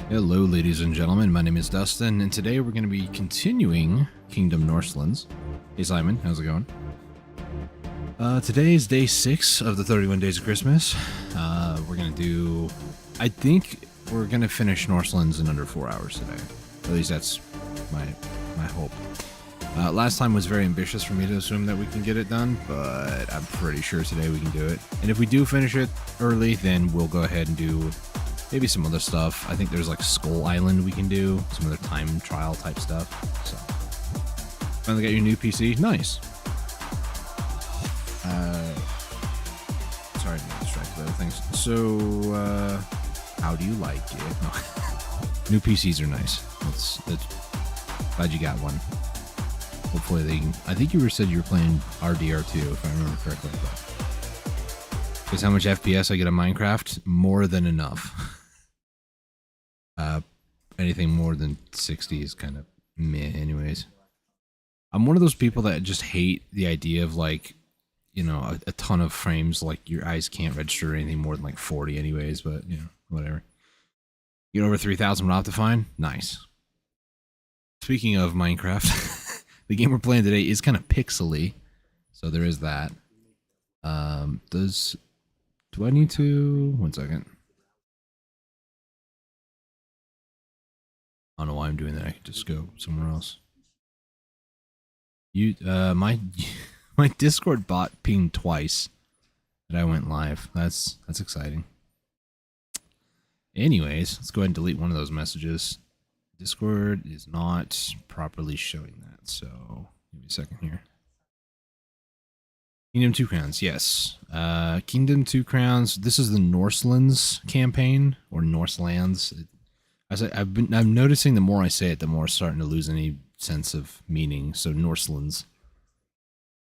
Hello, ladies and gentlemen. My name is Dustin, and today we're going to be continuing Kingdom Norselands. Hey, Simon. How's it going? Today is day 6 of the 31 Days of Christmas. We're going to do... I think we're going to finish Norselands in under 4 hours today. At least that's my hope. Last time was very ambitious for me to assume that we can get it done, but I'm pretty sure today we can do it. And if we do finish it early, then we'll go ahead and do maybe some other stuff. I think there's like Skull Island we can do, some other time trial type stuff. So, finally got your new PC. Nice. Sorry, I'm distracted by other things. So, how do you like it? New PCs are nice. That's glad you got one. Hopefully they can. I think you said you were playing RDR2, if I remember correctly. Guess how much FPS I get on Minecraft? More than enough. Anything more than 60 is kind of meh anyways. I'm one of those people that just hate the idea of like, you know, a ton of frames, like your eyes can't register anything more than like 40 anyways, but you know, whatever. Get over 3,000 with Optifine? Nice. Speaking of Minecraft, the game we're playing today is kind of pixely, so there is that. Do I need to... One second. I don't know why I'm doing that. I could just go somewhere else. My Discord bot pinged twice that I went live. That's exciting. Anyways, let's go ahead and delete one of those messages. Discord is not properly showing that, so give me a second here. Kingdom 2 Crowns, yes. Kingdom 2 Crowns, this is the Norselands campaign, or Norselands. I'm noticing the more I say it, the more it's starting to lose any sense of meaning, so Norselands.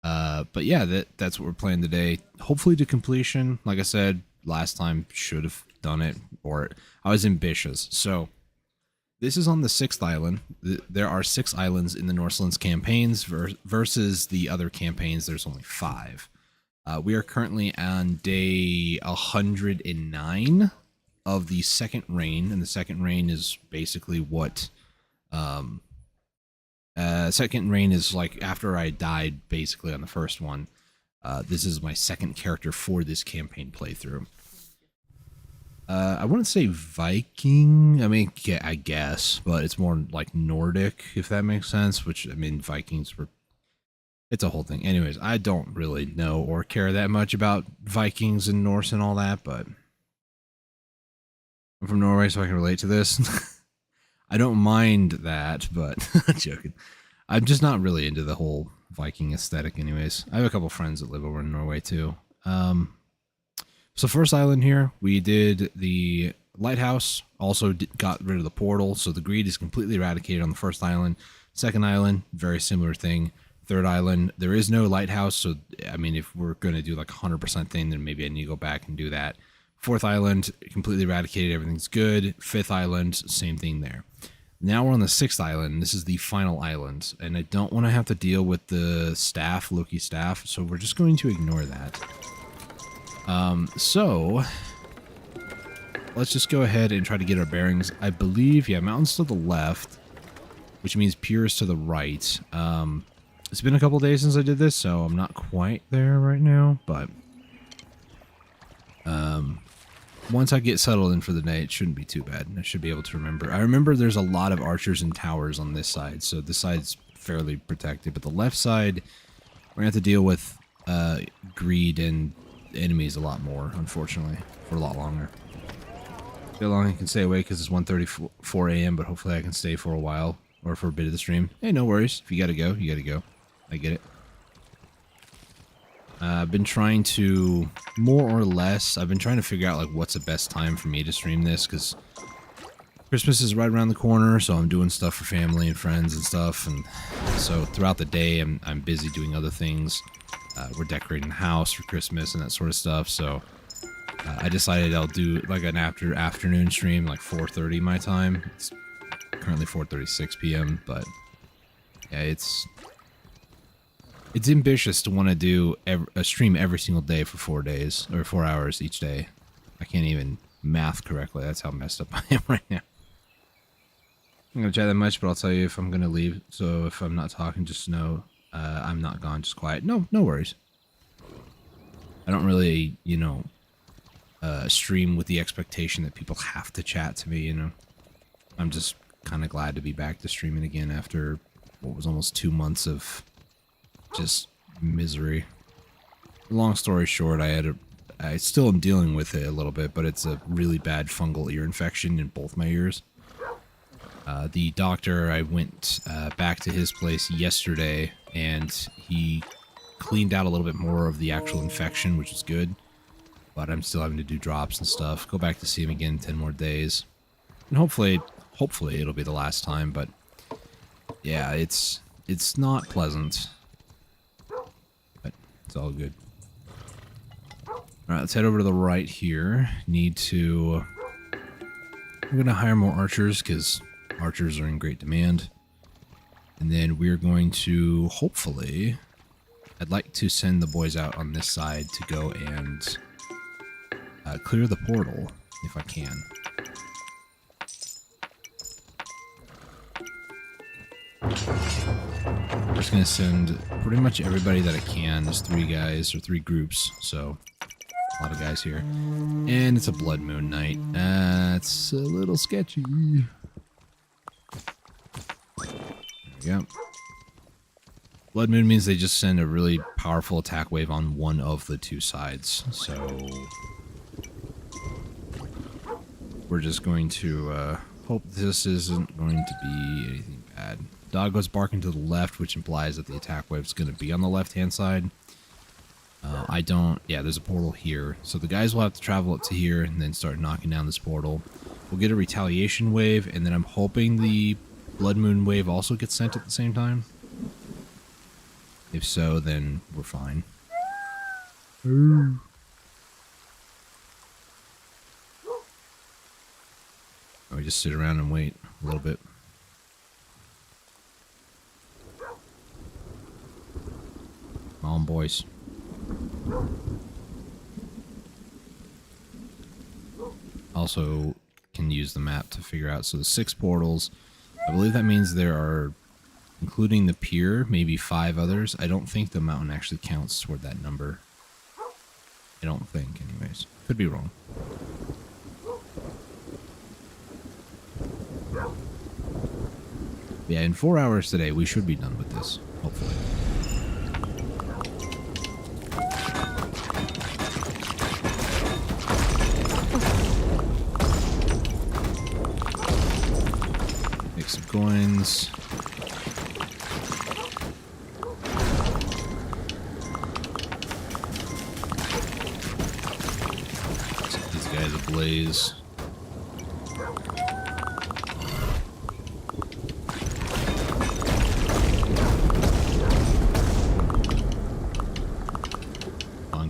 But yeah, that's what we're playing today. Hopefully to completion. Like I said, last time should have done it, or I was ambitious. So this is on the 6th island. There are 6 islands in the Norselands campaigns versus the other campaigns. There's only 5. We are currently on day 109 of the second reign, and the second reign is basically what... second reign is like after I died basically on the first one. This is my second character for this campaign playthrough. I wouldn't say Viking. I mean, yeah, I guess, but it's more like Nordic, if that makes sense. Which, I mean, Vikings were... It's a whole thing. Anyways, I don't really know or care that much about Vikings and Norse and all that, but... I'm from Norway, so I can relate to this. I don't mind that, but... joking. I'm just not really into the whole Viking aesthetic anyways. I have a couple friends that live over in Norway, too. So first island here, we did the lighthouse, also got rid of the portal, so the greed is completely eradicated on the first island. Second island, very similar thing. Third island, there is no lighthouse, so I mean, if we're going to do like 100% thing, then maybe I need to go back and do that. Fourth island, completely eradicated, everything's good. Fifth island, same thing there. Now we're on the 6th island, this is the final island, and I don't want to have to deal with the staff, Loki staff, so we're just going to ignore that. So let's just go ahead and try to get our bearings. I believe, yeah, mountains to the left, which means Pure to the right. It's been a couple days since I did this, so I'm not quite there right now, but once I get settled in for the day, it shouldn't be too bad. I should be able to remember. I remember there's a lot of archers and towers on this side, so this side's fairly protected, but the left side, we're going to have to deal with greed and enemies a lot more, unfortunately, for a lot longer. How long I can stay away because it's 1:34 a.m., but hopefully I can stay for a while, or for a bit of the stream. Hey, no worries. If you gotta go, you gotta go. I get it. I've been trying to, more or less, I've been trying to figure out like what's the best time for me to stream this, because Christmas is right around the corner, so I'm doing stuff for family and friends and stuff, and so throughout the day I'm busy doing other things. We're decorating the house for Christmas and that sort of stuff, so I decided I'll do like an afternoon stream, like 4:30 my time. It's currently 4:36 p.m., but yeah, it's ambitious to want to do a stream every single day for 4 days, or 4 hours each day. I can't even math correctly. That's how messed up I am right now. I'm gonna chat that much, but I'll tell you if I'm gonna leave. So if I'm not talking, just know I'm not gone. Just quiet. No worries. I don't really, stream with the expectation that people have to chat to me. I'm just kind of glad to be back to streaming again after what was almost 2 months of just misery. Long story short, I still am dealing with it a little bit, but it's a really bad fungal ear infection in both my ears. The doctor, I went back to his place yesterday, and he cleaned out a little bit more of the actual infection, which is good. But I'm still having to do drops and stuff. Go back to see him again in 10 more days. And hopefully it'll be the last time, but yeah, it's not pleasant. But it's all good. Alright, let's head over to the right here. We're gonna hire more archers, because archers are in great demand. And then we're going to, hopefully, I'd like to send the boys out on this side to go and clear the portal, if I can. I'm just going to send pretty much everybody that I can. There's 3 guys, or 3 groups, so a lot of guys here. And it's a blood moon night. It's a little sketchy. There we go. Blood moon means they just send a really powerful attack wave on one of the 2 sides, so we're just going to hope this isn't going to be anything bad. Dog goes barking to the left, which implies that the attack wave is going to be on the left-hand side. Yeah, there's a portal here. So the guys will have to travel up to here and then start knocking down this portal. We'll get a retaliation wave, and then I'm hoping the blood moon wave also gets sent at the same time. If so, then we're fine. We just sit around and wait a little bit. Come on, boys. Also can use the map to figure out. So the 6 portals, I believe that means there are, including the pier, maybe 5 others. I don't think the mountain actually counts toward that number. I don't think, anyways. Could be wrong. Yeah, in 4 hours today, we should be done with this, hopefully. Make some coins. Set these guys ablaze.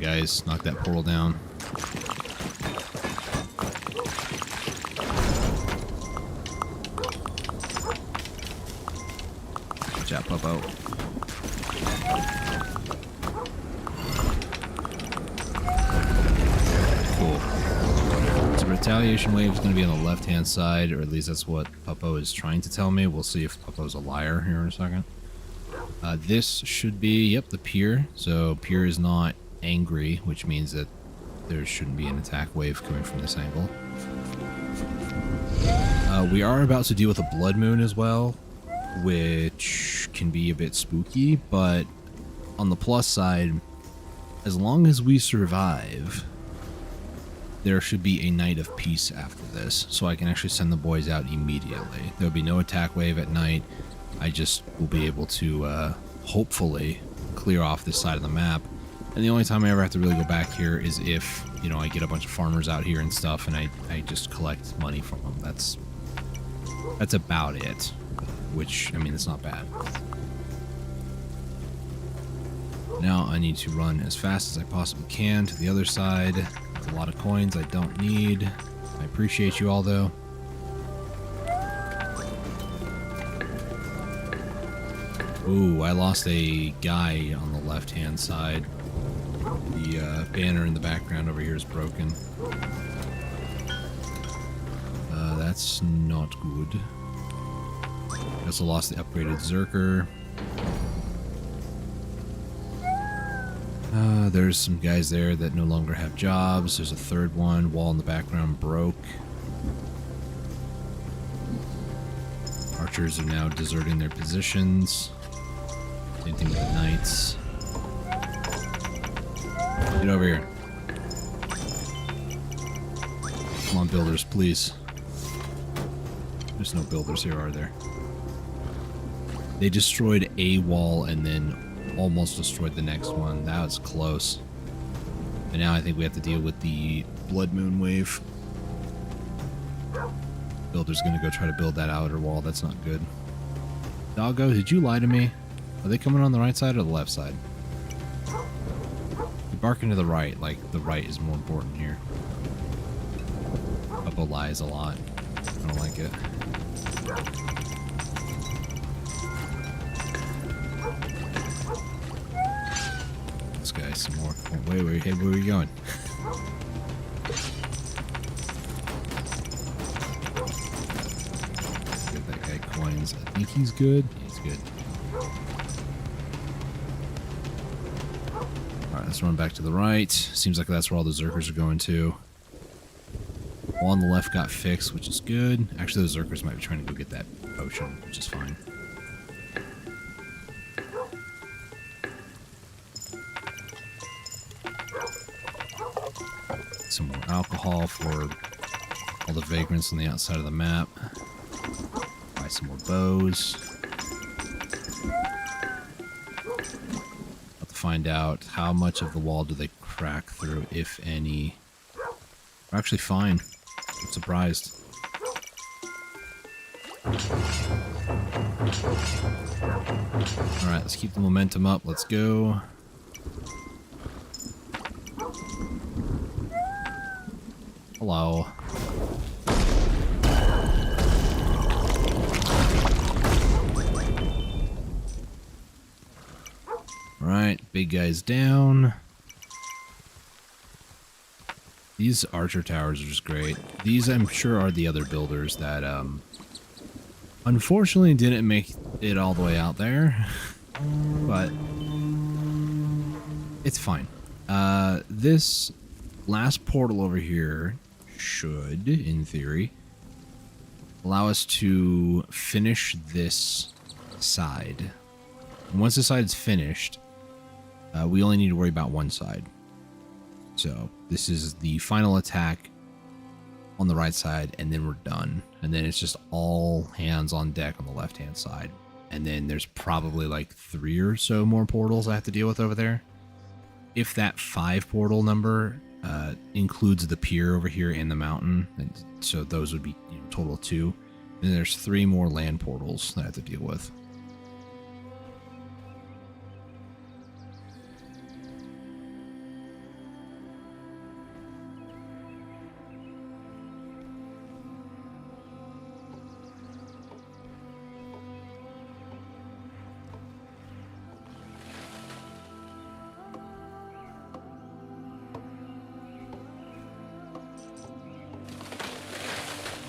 Guys, knock that portal down. Watch out, Popo. Cool. So retaliation wave is going to be on the left-hand side, or at least that's what Popo is trying to tell me. We'll see if Popo's a liar here in a second. This should be, yep, the pier. So pier is not angry, which means that there shouldn't be an attack wave coming from this angle. We are about to deal with a blood moon as well, which can be a bit spooky, but on the plus side, as long as we survive, there should be a night of peace after this, so I can actually send the boys out immediately. There'll be no attack wave at night. I just will be able to hopefully clear off this side of the map. And the only time I ever have to really go back here is if, you know, I get a bunch of farmers out here and stuff, and I just collect money from them. That's about it. Which, I mean, it's not bad. Now I need to run as fast as I possibly can to the other side. That's a lot of coins I don't need. I appreciate you all, though. Ooh, I lost a guy on the left-hand side. The banner in the background over here is broken. That's not good. Also lost the upgraded Zerker. There's some guys there that no longer have jobs. There's a third one. Wall in the background broke. Archers are now deserting their positions. Same thing with the knights. Get over here. Come on, builders, please. There's no builders here, are there? They destroyed a wall and then almost destroyed the next one. That was close. And now I think we have to deal with the Blood Moon wave. Builder's gonna go try to build that outer wall. That's not good. Doggo, did you lie to me? Are they coming on the right side or the left side? You're barking to the right, like the right is more important here. Bubba lies a lot. I don't like it. This guy some more. Oh, wait, where are you going? Get that guy coins. I think he's good. He's good. Alright, let's run back to the right. Seems like that's where all the Zerkers are going to. Wall on the left got fixed, which is good. Actually, the Zerkers might be trying to go get that potion, which is fine. Some more alcohol for all the vagrants on the outside of the map. Buy some more bows. Have to find out how much of the wall do they crack through, if any. We're actually fine. I'm surprised. Alright, let's keep the momentum up. Let's go. Hello. Alright, big guy's down. These archer towers are just great. These, I'm sure, are the other builders that, unfortunately didn't make it all the way out there. But it's fine. This last portal over here should, in theory, allow us to finish this side. And once the side's finished, we only need to worry about one side. So this is the final attack on the right side, and then we're done. And then it's just all hands on deck on the left-hand side. And then there's probably like 3 or so more portals I have to deal with over there. If that 5 portal number includes the pier over here and the mountain, and so those would be, you know, total of 2. And there's 3 more land portals that I have to deal with.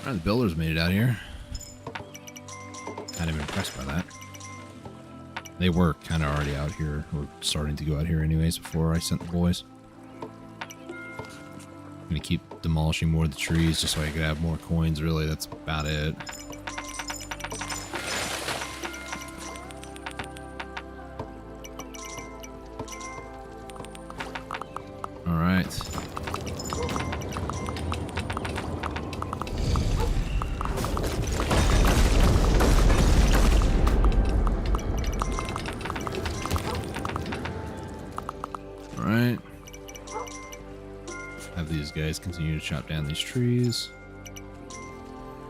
The builders made it out here. Kind of impressed by that. They were kind of already out here, or starting to go out here anyways before I sent the boys. I'm gonna keep demolishing more of the trees just so I could have more coins, really. That's about it. Alright. Have these guys continue to chop down these trees.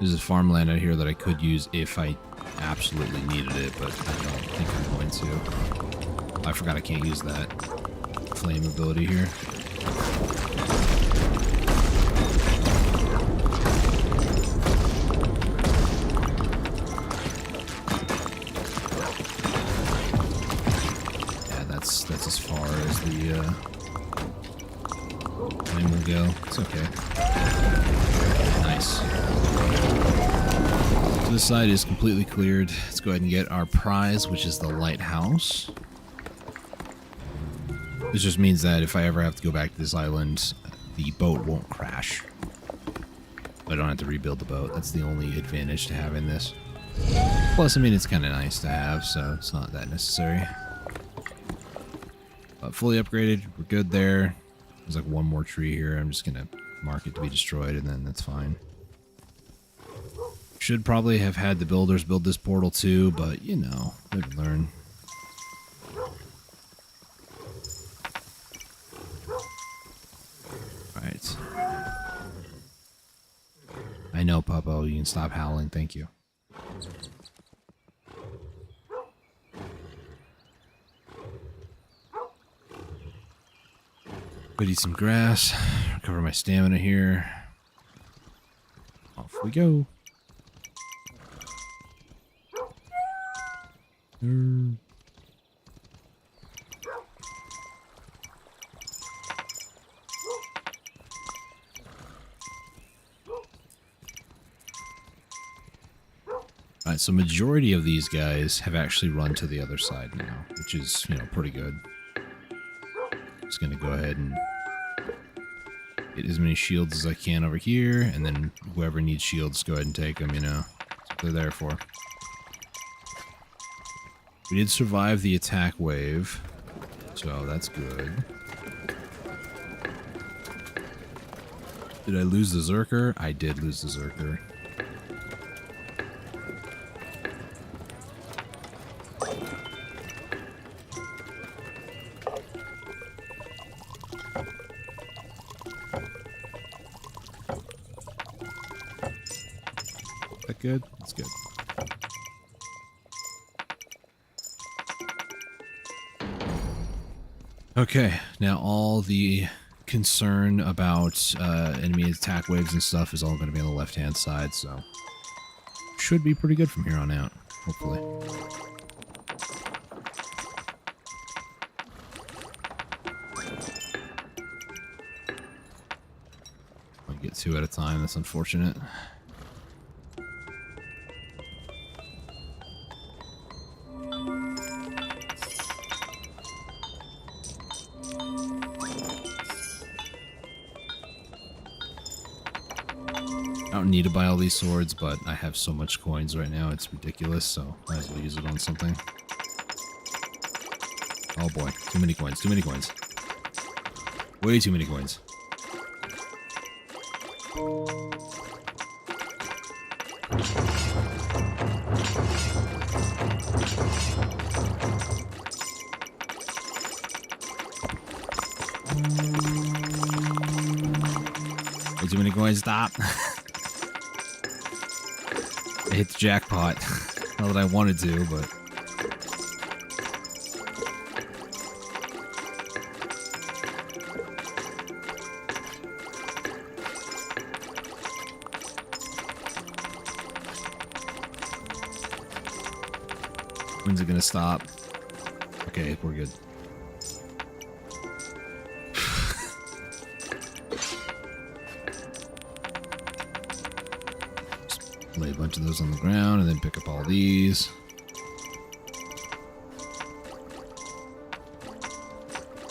There's a farmland out here that I could use if I absolutely needed it, but I don't think I'm going to. I forgot I can't use that flame ability here. Yeah, that's as far as the flame will go. It's okay. Nice. So this side is completely cleared. Let's go ahead and get our prize, which is the lighthouse. This just means that if I ever have to go back to this island, the boat won't crash. I don't have to rebuild the boat. That's the only advantage to having this. Plus, I mean, it's kind of nice to have, so it's not that necessary. But fully upgraded, we're good there. There's like one more tree here. I'm just going to mark it to be destroyed, and then that's fine. Should probably have had the builders build this portal too, but, you know, live and learn. Alright. I know, Puppo, you can stop howling, thank you. Go eat some grass, recover my stamina here. Off we go. Alright, so majority of these guys have actually run to the other side now, which is, you know, pretty good. Just gonna go ahead and get as many shields as I can over here, and then whoever needs shields, go ahead and take them, you know. That's what they're there for. We did survive the attack wave, so that's good. Did I lose the Zerker? I did lose the Zerker. That good? That's good. Okay, now all the concern about enemy attack waves and stuff is all going to be on the left-hand side, so should be pretty good from here on out, hopefully. I get two at a time, that's unfortunate. I don't need to buy all these swords, but I have so much coins right now, it's ridiculous, so might as well use it on something. Oh boy, too many coins, too many coins. Way too many coins. Way too many coins, stop! I hit the jackpot. Not that I wanted to, but... When's it gonna stop? Okay, we're good. Lay a bunch of those on the ground and then pick up all these.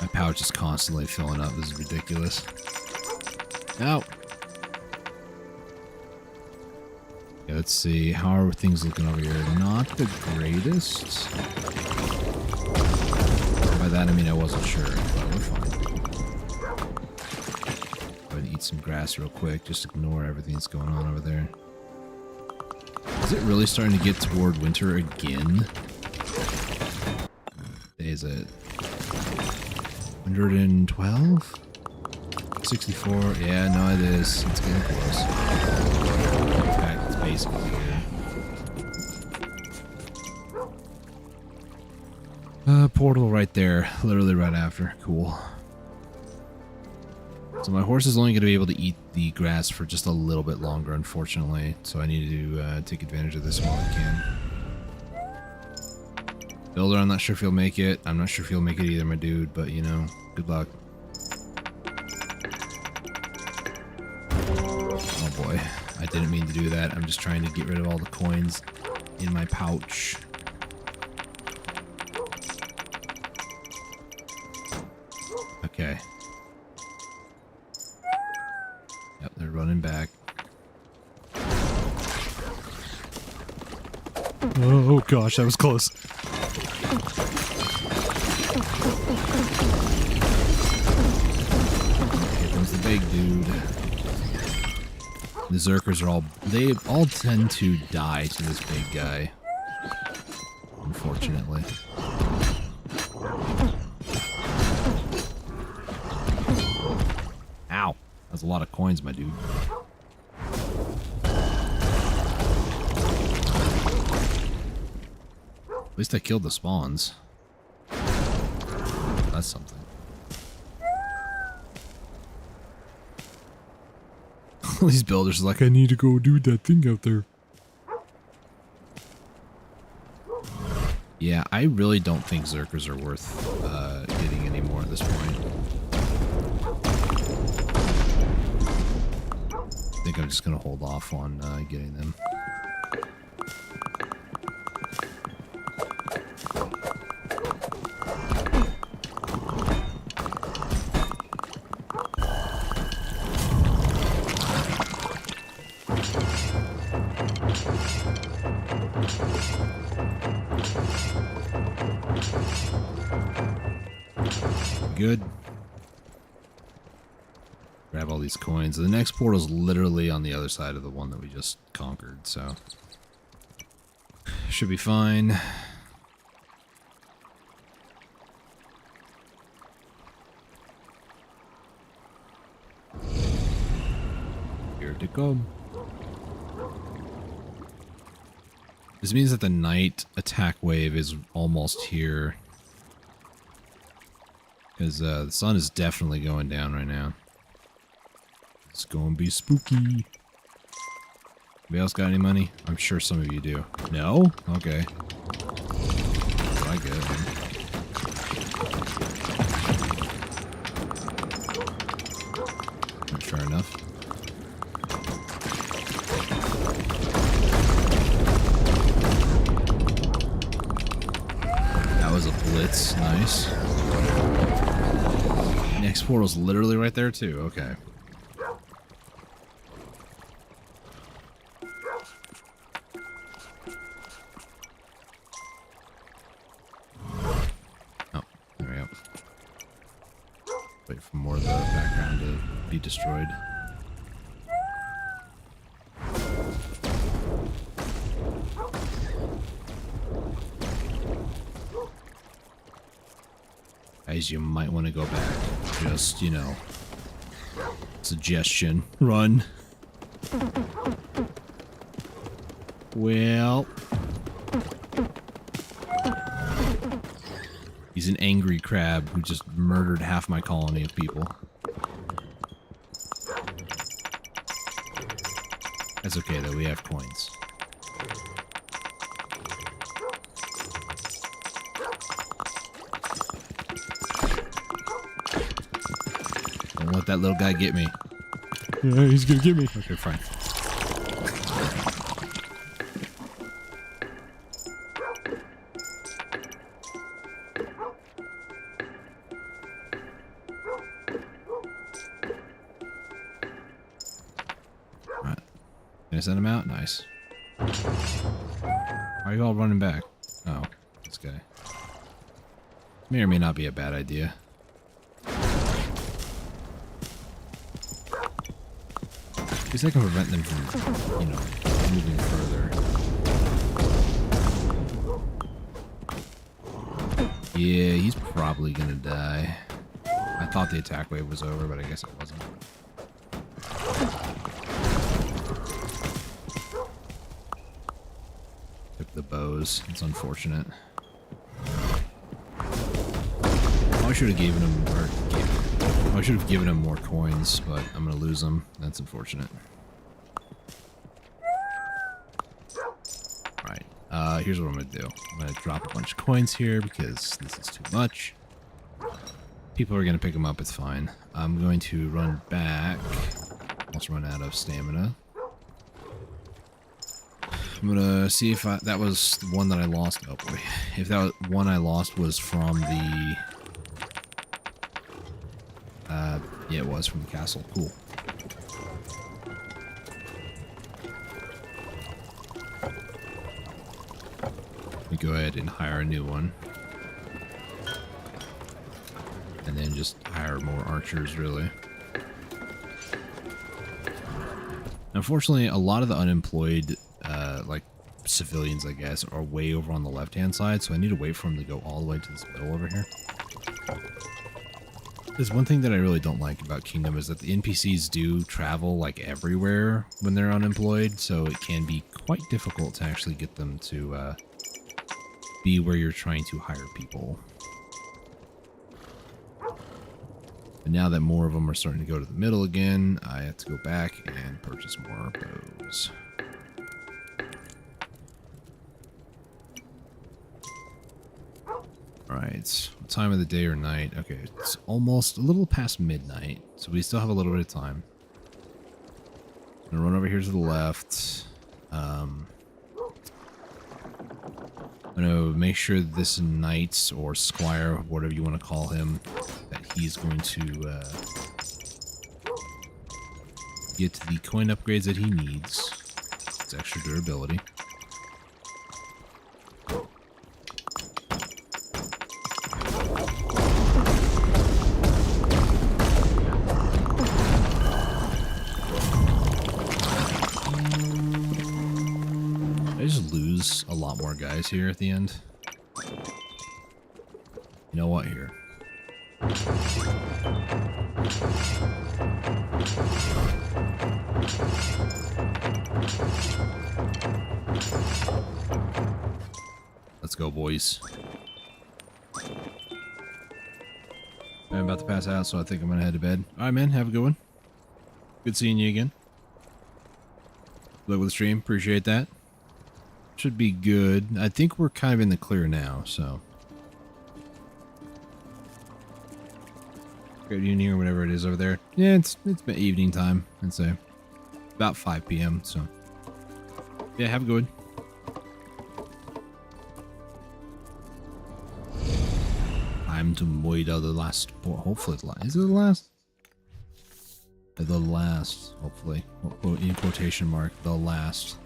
My pouch is constantly filling up. This is ridiculous. Ow! Okay, let's see. How are things looking over here? Not the greatest. By that I mean I wasn't sure, but we're fine. Go ahead and eat some grass real quick. Just ignore everything that's going on over there. Is it really starting to get toward winter again? Day is it? 112? 64? Yeah, no it is. It's getting close. In fact, it's basically here. Portal right there. Literally right after. Cool. So my horse is only going to be able to eat the grass for just a little bit longer, unfortunately. So I need to take advantage of this while I can. Builder, I'm not sure if he'll make it. I'm not sure if he'll make it either, my dude. But, you know, good luck. Oh, boy. I didn't mean to do that. I'm just trying to get rid of all the coins in my pouch. Okay. Yep, they're running back. Oh gosh, that was close. Here comes the big dude. The Zerkers are they all tend to die to this big guy. Unfortunately. Ow. That's a lot of coins, my dude. At least I killed the spawns. That's something. All these builders are like, I need to go do that thing out there. Yeah, I really don't think Zerkers are worth getting anymore at this point. I think I'm just going to hold off on getting them. Good. Grab all these coins. The next portal is literally on the other side of the one that we just conquered, so should be fine. Here to come. This means that the night attack wave is almost here. Because the sun is definitely going down right now. It's going to be spooky. Anybody else got any money? I'm sure some of you do. No? Okay. I get it. Not sure enough. That was a blitz. Nice. Next portal's literally right there too. Okay. Oh, there we go. Wait for more of the background to be destroyed. Guys, you might want to go back. Just, you know, suggestion. Run. Well. He's an angry crab who just murdered half my colony of people. That's okay though, we have coins. Don't let that little guy get me. Yeah, he's gonna get me. Okay, fine. Alright. Can I send him out? Nice. Why are you all running back? Oh, this guy. May or may not be a bad idea. At least I can prevent them from, you know, moving further. Yeah, he's probably gonna die. I thought the attack wave was over, but I guess it wasn't. Took the bows. It's unfortunate. I should have given him, I should have given him more coins, but I'm gonna lose them. That's unfortunate. Alright, here's what I'm gonna do. I'm gonna drop a bunch of coins here because this is too much. People are gonna pick them up, it's fine. I'm going to run back. Almost run out of stamina. I'm gonna see if that was the one that I lost. Oh boy. If that was one I lost was from the... yeah, it was from the castle. Cool. Let me go ahead and hire a new one. And then just hire more archers, really. Unfortunately, a lot of the unemployed, like, civilians, I guess, are way over on the left-hand side, so I need to wait for them to go all the way to this middle over here. There's one thing that I really don't like about Kingdom is that the NPCs do travel, like, everywhere when they're unemployed, so it can be quite difficult to actually get them to, be where you're trying to hire people. But now that more of them are starting to go to the middle again, I have to go back and purchase more bows. Alright, what time of the day or night? Okay, it's almost a little past midnight, so we still have a little bit of time. I'm gonna run over here to the left. I'm gonna make sure this knight or squire, whatever you want to call him, that he's going to get the coin upgrades that he needs. It's extra durability. I just lose a lot more guys here at the end. You know what, here? Let's go, boys. I'm about to pass out, so I think I'm gonna head to bed. Alright, man, have a good one. Good seeing you again. Good luck with the stream, appreciate that. Should be good. I think we're kind of in the clear now, so. Good evening or whatever it is over there. Yeah, it's been evening time, I'd say. About 5 p.m., so. Yeah, have a good one. I'm to Moida, the last port. Hopefully it's last. Is it the last? The last, hopefully. In quotation mark, the last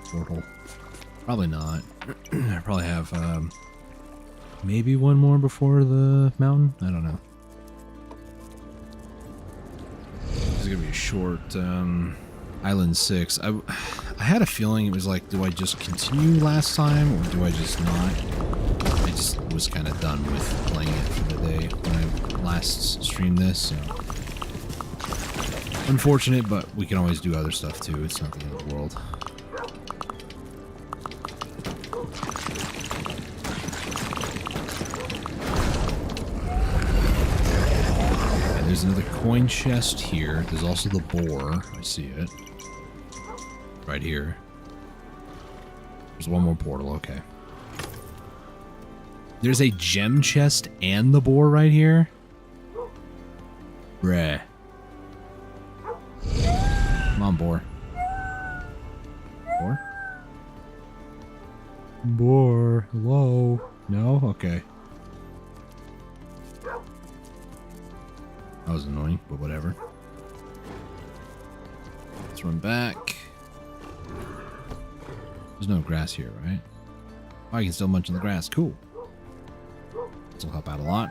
portal. Probably not. I probably have maybe one more before the mountain. I don't know. This is gonna be a short Island 6. I had a feeling it was like, do I just continue last time or do I just not? I just was kind of done with playing it for the day when I last streamed this, so. Unfortunate, but we can always do other stuff too. It's not the end of the world. There's another coin chest here. There's also the boar. I see it. Right here. There's one more portal. Okay. There's a gem chest and the boar right here. Bruh. Come on, boar. Boar? Boar. Hello? No? Okay. That was annoying, but whatever. Let's run back. There's no grass here, right? Oh, I can still munch on the grass. Cool. This will help out a lot.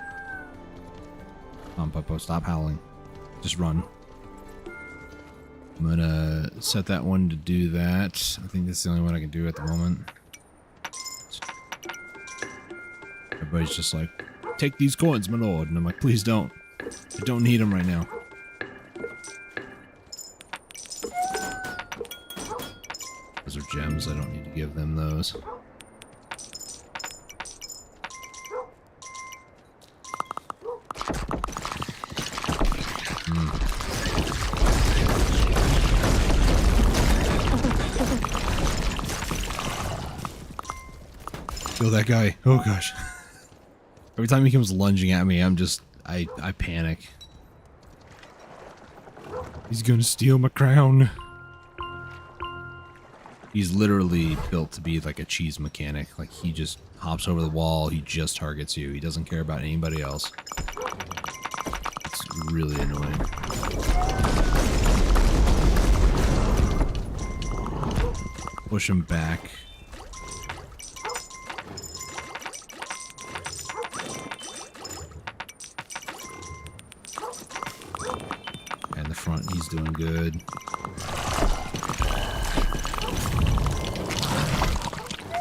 Come on, Popo, stop howling. Just run. I'm gonna set that one to do that. I think that's the only one I can do at the moment. Everybody's just like, take these coins, my lord. And I'm like, please don't. I don't need them right now. Those are gems. I don't need to give them those. Kill that guy. Oh gosh. Every time he comes lunging at me, I'm just... I panic. He's gonna steal my crown. He's literally built to be like a cheese mechanic. Like, he just hops over the wall, he just targets you. He doesn't care about anybody else. It's really annoying. Push him back. And the front, he's doing good.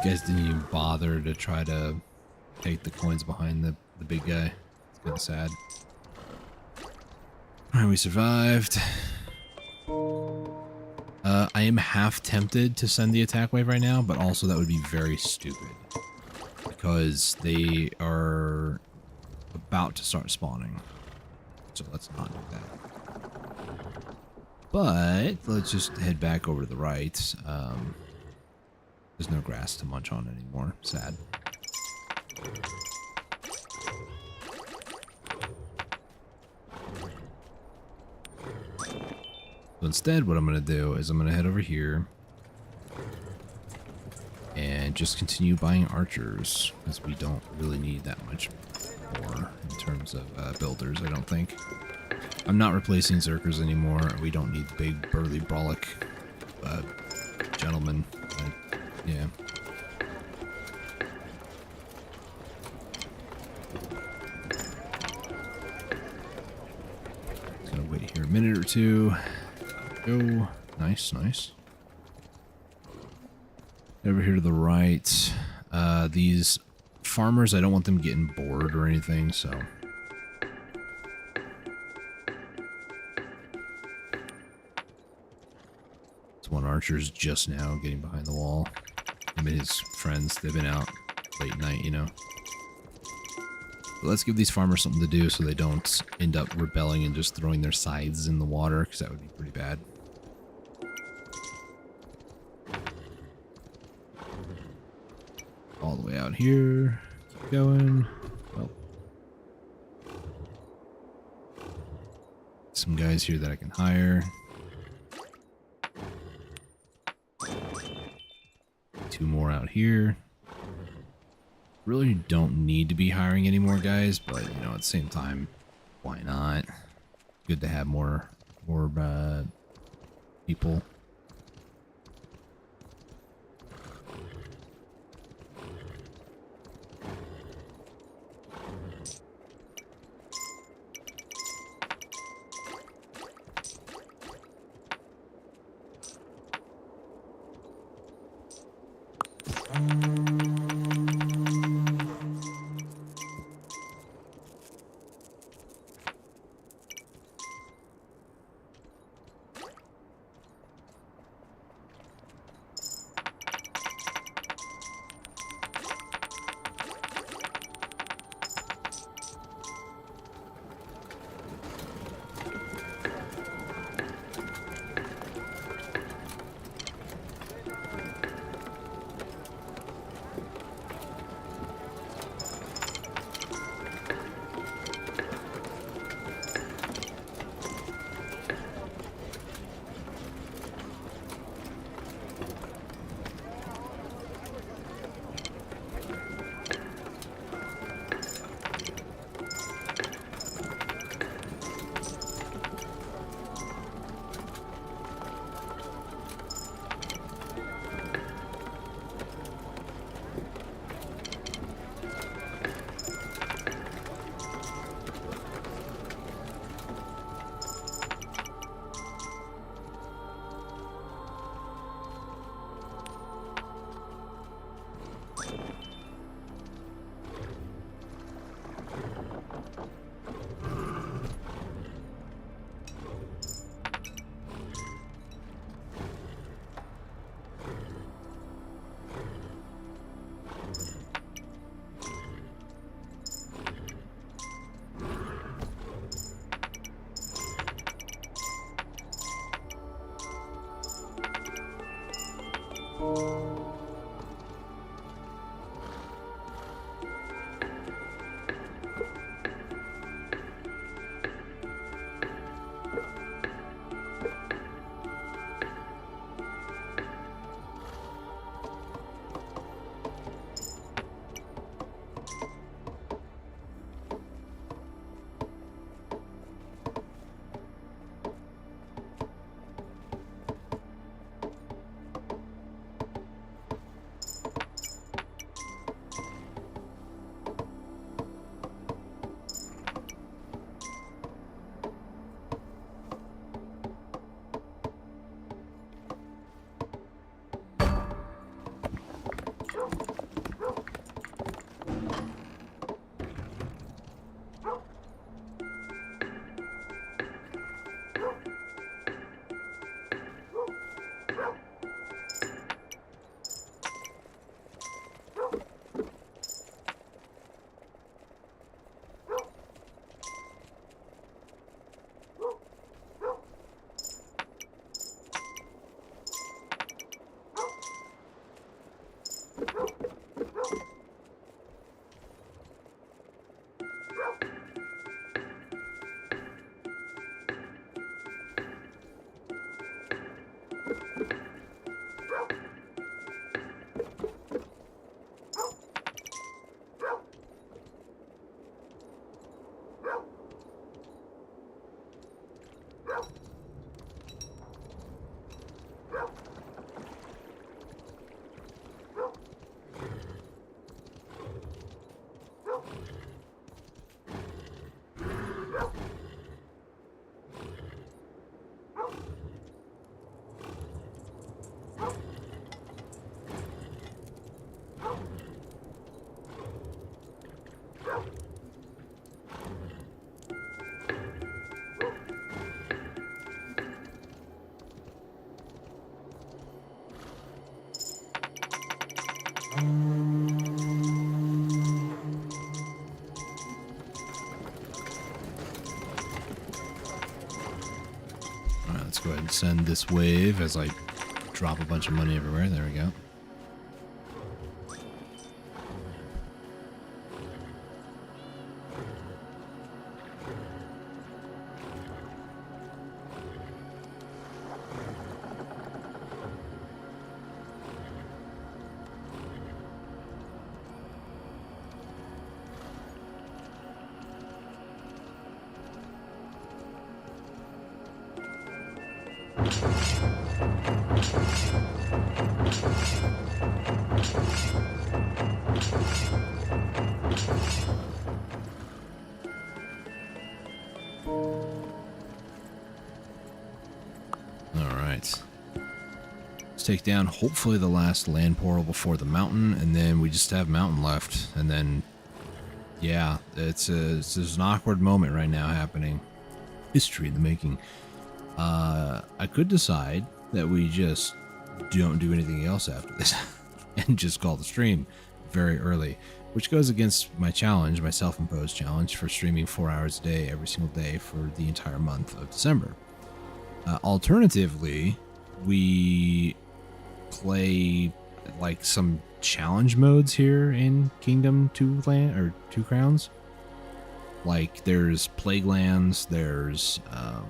You guys didn't even bother to try to take the coins behind the big guy. It's kind of sad. Alright, we survived. I am half tempted to send the attack wave right now, but also that would be very stupid. Because they are about to start spawning. So let's not do that. But let's just head back over to the right. There's no grass to munch on anymore. Sad. So instead, what I'm going to do is I'm going to head over here and just continue buying archers, because we don't really need that much more in terms of builders, I don't think. I'm not replacing Zerkers anymore. We don't need big, burly, brolic gentlemen. Yeah. Just gonna wait here a minute or two. Go. Nice, nice. Over here to the right. These farmers, I don't want them getting bored or anything, so. This one archer's just now getting behind the wall. Him and his friends, they've been out late night, you know. But let's give these farmers something to do so they don't end up rebelling and just throwing their scythes in the water, because that would be pretty bad. All the way out here. Keep going. Well, some guys here that I can hire. Two more out here. Really don't need to be hiring any more guys, but you know, at the same time, why not? Good to have more people. Alright, let's go ahead and send this wave as I drop a bunch of money everywhere. There we go. Alright. Let's take down hopefully the last land portal before the mountain, and then we just have mountain left, and then yeah, it's an awkward moment right now happening. History in the making. I could decide that we just don't do anything else after this and just call the stream very early, which goes against my challenge, my self-imposed challenge for streaming 4 hours a day every single day for the entire month of December. Alternatively, we play like some challenge modes here in Kingdom Two Crowns. Like there's Plague Lands, there's I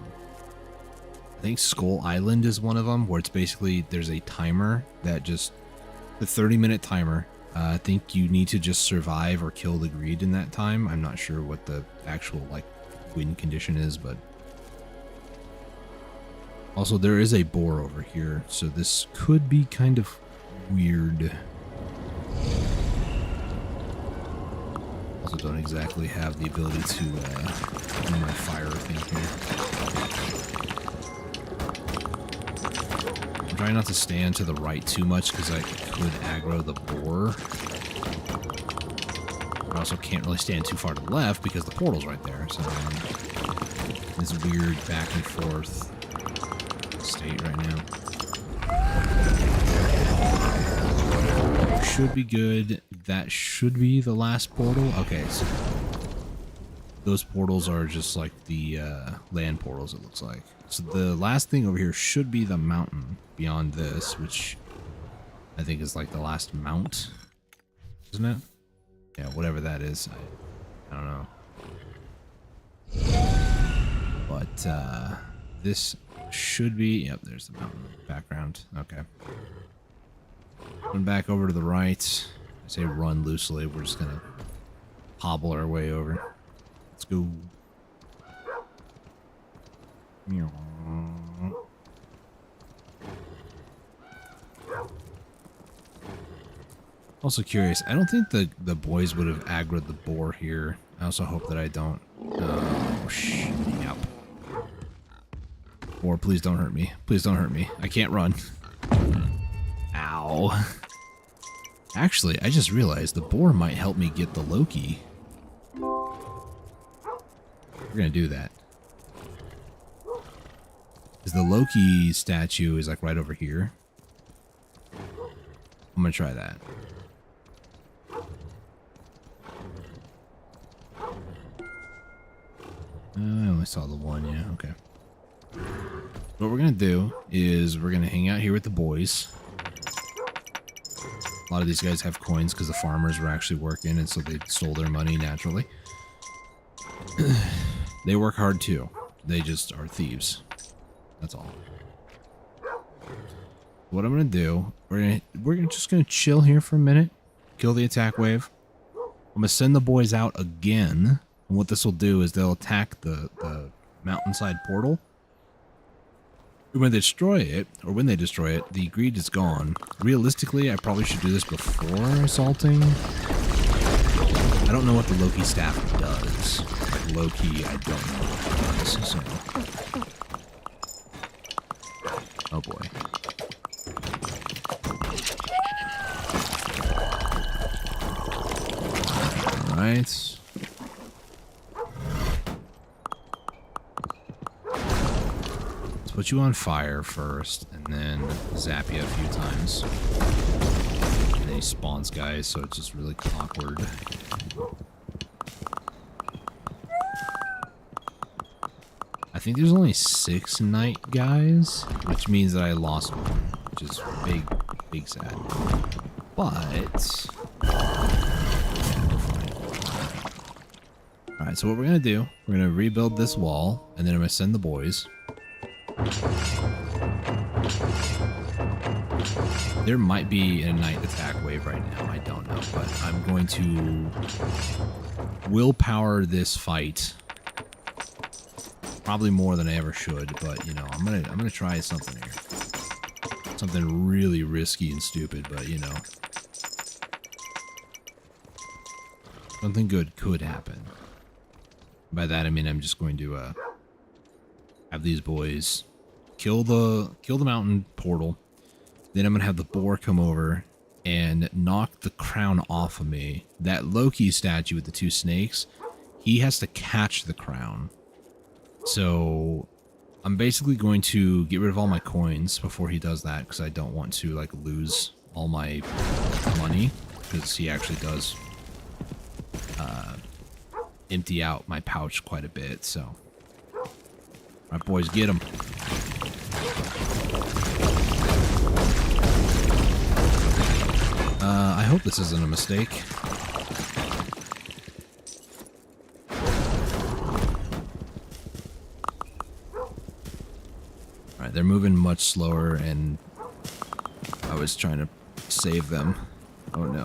think Skull Island is one of them, where it's basically there's a timer that just the 30-minute timer. I think you need to just survive or kill the greed in that time. I'm not sure what the actual like win condition is, but also there is a boar over here, so this could be kind of weird. Also don't exactly have the ability to do my fire thing here. I'm trying not to stand to the right too much because I could aggro the boar. I also can't really stand too far to the left because the portal's right there. So this weird back and forth state right now. Should be good. That should be the last portal. Okay, so those portals are just like the land portals, it looks like. So the last thing over here should be the mountain beyond this, which I think is like the last mount, isn't it? Yeah, whatever that is. I don't know. But this should be... Yep, there's the mountain background. Okay. Run back over to the right. I say run loosely. We're just going to hobble our way over. Let's go. Also curious, I don't think the boys would have aggroed the boar here. I also hope that I don't. Oh, yep. Boar, please don't hurt me. Please don't hurt me. I can't run. Ow. Actually, I just realized the boar might help me get the Loki. We're gonna do that. Because the Loki statue is like right over here. I'm gonna try that. I only saw the one, yeah, okay. What we're gonna do is we're gonna hang out here with the boys. A lot of these guys have coins because the farmers were actually working, and so they stole their money naturally. They work hard too. They just are thieves. That's all. What I'm gonna do, we're just gonna chill here for a minute, kill the attack wave. I'm gonna send the boys out again, and what this will do is they'll attack the mountainside portal. When they destroy it, the greed is gone. Realistically, I probably should do this before assaulting. I don't know what the Loki staff does. Like Loki, I don't know what it does, so. Oh boy. Alright. Let's put you on fire first, and then zap you a few times. And then he spawns guys, so it's just really awkward. I think there's only 6 night guys, which means that I lost one, which is big sad. But alright, so what we're gonna do, we're gonna rebuild this wall, and then I'm gonna send the boys. There might be a night attack wave right now, I don't know, but I'm going to willpower this fight. Probably more than I ever should, but you know, I'm gonna try something here. Something really risky and stupid, but you know. Something good could happen. By that I mean I'm just going to have these boys kill the mountain portal. Then I'm gonna have the boar come over and knock the crown off of me. That Loki statue with the 2 snakes, he has to catch the crown. So I'm basically going to get rid of all my coins before he does that, because I don't want to like lose all my money, because he actually does empty out my pouch quite a bit. So all right, boys, get him. I hope this isn't a mistake. Alright, they're moving much slower, and I was trying to save them. Oh no.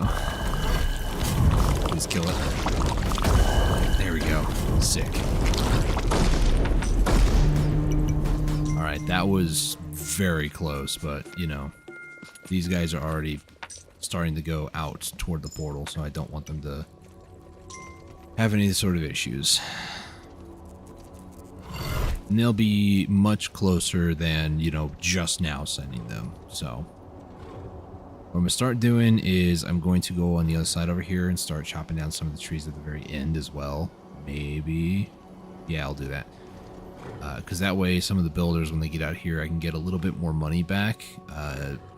Please kill it. There we go. Sick. Alright, that was very close, but, you know, these guys are already starting to go out toward the portal, so I don't want them to have any sort of issues. And they'll be much closer than, you know, just now sending them. So what I'm going to start doing is I'm going to go on the other side over here and start chopping down some of the trees at the very end as well. Maybe. Yeah, I'll do that. Because that way some of the builders, when they get out here, I can get a little bit more money back.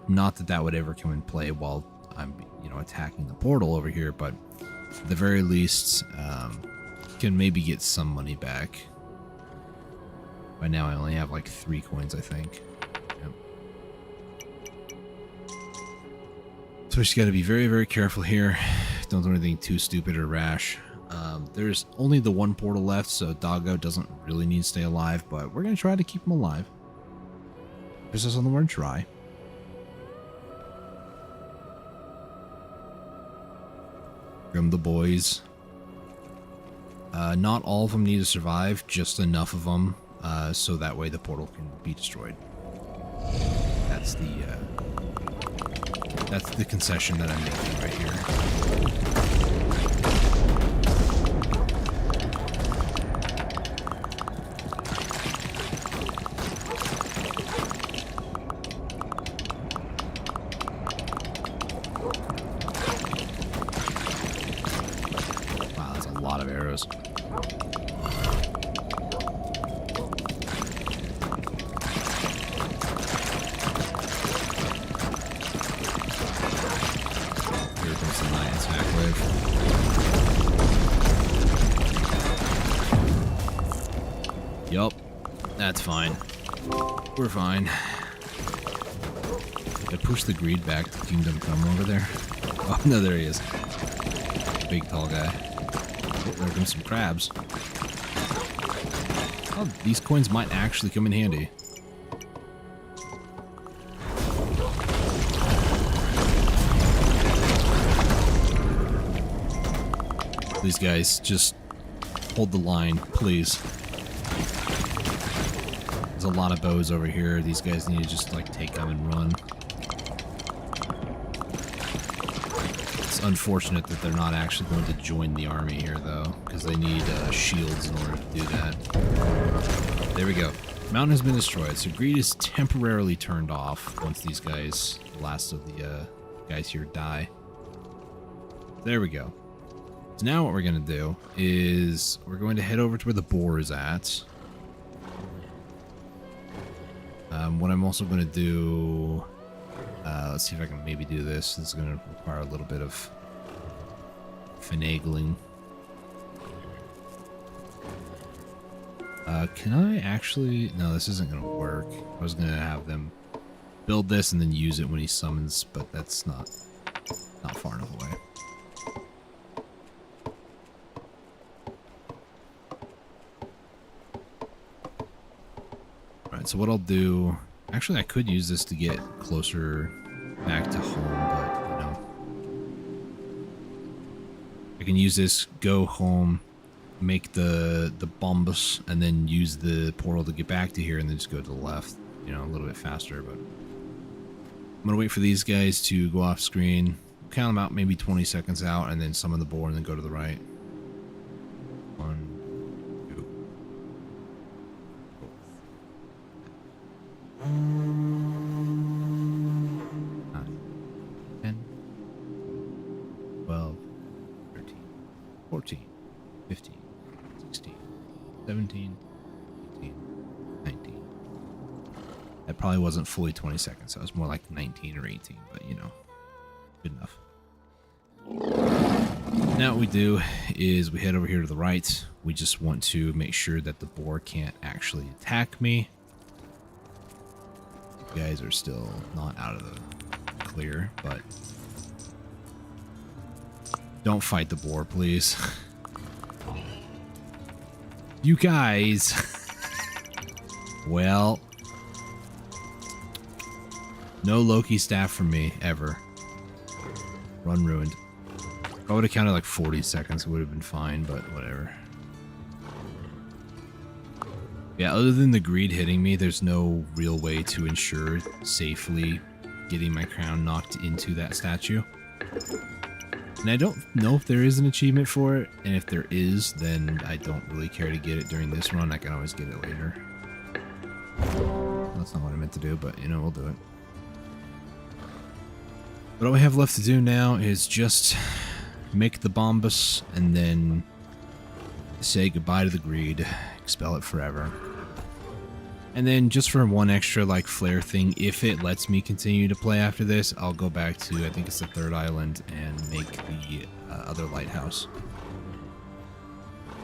Not that that would ever come in play while I'm, you know, attacking the portal over here, but at the very least, can maybe get some money back. By now I only have like 3 coins, I think. Yep. So we just got to be very, very careful here. Don't do anything too stupid or rash. There's only the 1 portal left, so Doggo doesn't really need to stay alive, but we're going to try to keep him alive. Emphasis on the word try. Grim the boys. Not all of them need to survive, just enough of them, so that way the portal can be destroyed. That's the concession that I'm making right here. Wow, that's a lot of arrows. Yup, that's fine. We're fine. I pushed the greed back to Kingdom Come over there. Oh no, there he is. Big tall guy. Oh, there comes some crabs. Oh, these coins might actually come in handy. These guys, just hold the line, please. There's a lot of bows over here. These guys need to just, like, take them and run. It's unfortunate that they're not actually going to join the army here, though, because they need shields in order to do that. There we go. Mountain has been destroyed, so greed is temporarily turned off once these guys, the last of the guys here, die. There we go. So now what we're going to do is we're going to head over to where the boar is at. What I'm also going to do... let's see if I can maybe do this. This is going to require a little bit of finagling. Can I actually... No, this isn't going to work. I was going to have them build this and then use it when he summons, but that's not far enough away. Alright, so what I'll do... Actually, I could use this to get closer back to home, but, you know. I can use this, go home, make the bombus, and then use the portal to get back to here, and then just go to the left, you know, a little bit faster, but... I'm gonna wait for these guys to go off screen, count them out maybe 20 seconds out, and then summon the boar, and then go to the right. 1, 2... 10, 12, 13, 14, 15, 16, 17, 18, 19. That probably wasn't fully 20 seconds, so it was more like 19 or 18, but you know, good enough. Now what we do is we head over here to the right. We just want to make sure that the boar can't actually attack me. You guys are still not out of the clear, but don't fight the boar, please. You guys. Well, no Loki staff from me ever. Run ruined. I would have counted like 40 seconds, it would have been fine, but whatever. Yeah, other than the greed hitting me, there's no real way to ensure safely getting my crown knocked into that statue. And I don't know if there is an achievement for it, and if there is, then I don't really care to get it during this run. I can always get it later. That's not what I meant to do, but you know, we'll do it. But all we have left to do now is just make the bombus and then say goodbye to the greed, expel it forever. And then just for one extra like flare thing, if it lets me continue to play after this, I'll go back to, I think it's the third island, and make the other lighthouse.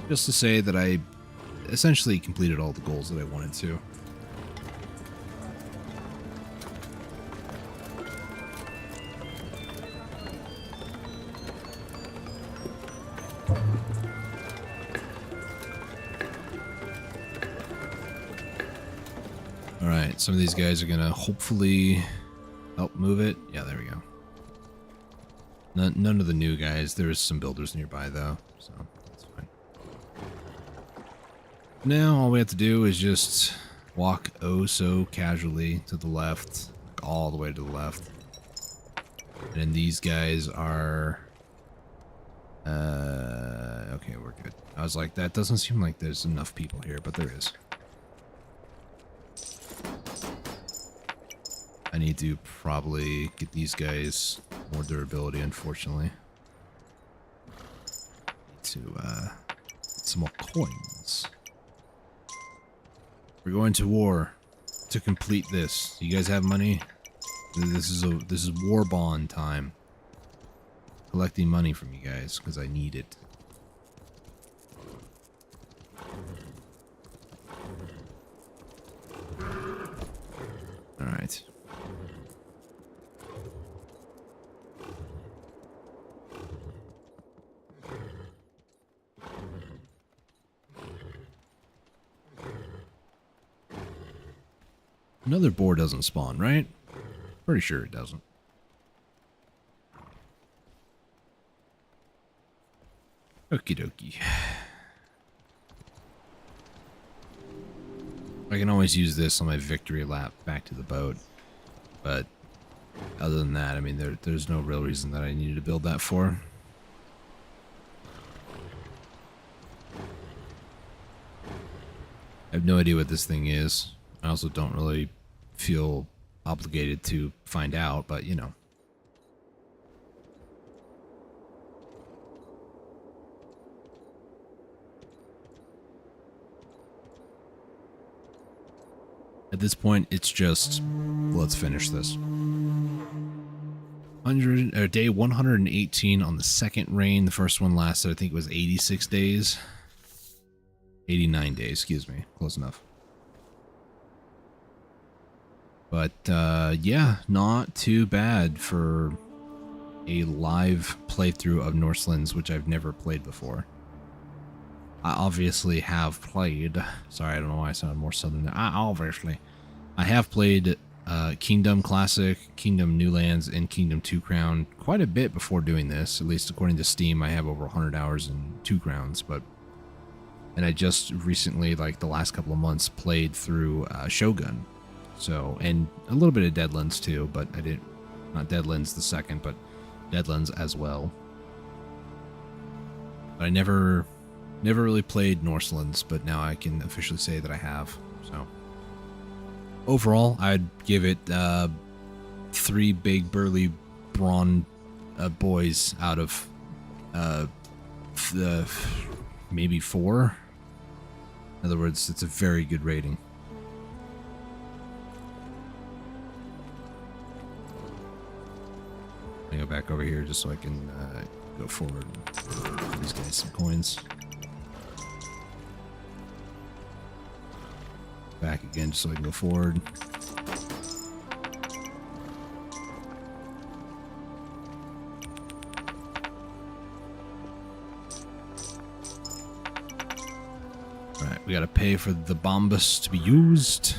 Just to say that I essentially completed all the goals that I wanted to. Alright, some of these guys are gonna hopefully help move it. Yeah, there we go. None of the new guys. There's some builders nearby though, so that's fine. Now all we have to do is just walk oh so casually to the left, like all the way to the left. And then these guys are... okay, we're good. I was like, that doesn't seem like there's enough people here, but there is. I need to probably get these guys more durability, unfortunately. Need to get some more coins. We're going to war to complete this. You guys have money? This is war bond time. Collecting money from you guys because I need it. All right. Another boar doesn't spawn, right? Pretty sure it doesn't. Okie dokie. I can always use this on my victory lap back to the boat. But other than that, I mean, there's no real reason that I needed to build that for. I have no idea what this thing is. I also don't really feel obligated to find out, but you know. At this point, it's just, let's finish this. Day 118 on the second rain. The first one lasted, I think it was 86 days. 89 days, excuse me. Close enough. But, yeah, not too bad for a live playthrough of Norselands, which I've never played before. I obviously have played... Sorry, I don't know why I sounded more southern there. I have played Kingdom Classic, Kingdom New Lands, and Kingdom 2 Crown quite a bit before doing this. At least according to Steam, I have over 100 hours in 2 Crowns, but... And I just recently, like the last couple of months, played through Shogun. So, and a little bit of Deadlands too, but I didn't... Not Deadlands the second, but Deadlands as well. But I never really played Norselands, but now I can officially say that I have, so... Overall, I'd give it 3 big burly brawn boys out of maybe 4. In other words, it's a very good rating. I go back over here just so I can go forward and give these guys some coins. Back again just so I can go forward. Alright, we gotta pay for the bombus to be used.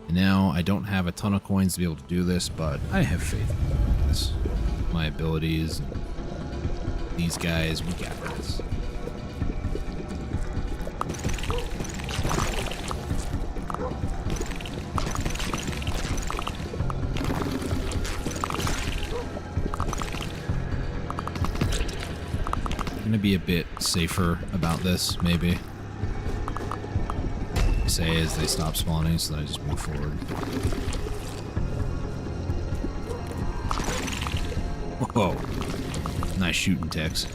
And now I don't have a ton of coins to be able to do this, but I have faith in this. My abilities, and these guys, we got this. Be a bit safer about this, maybe. Say as they stop spawning, so then I just move forward. Whoa. Nice shooting, Tex.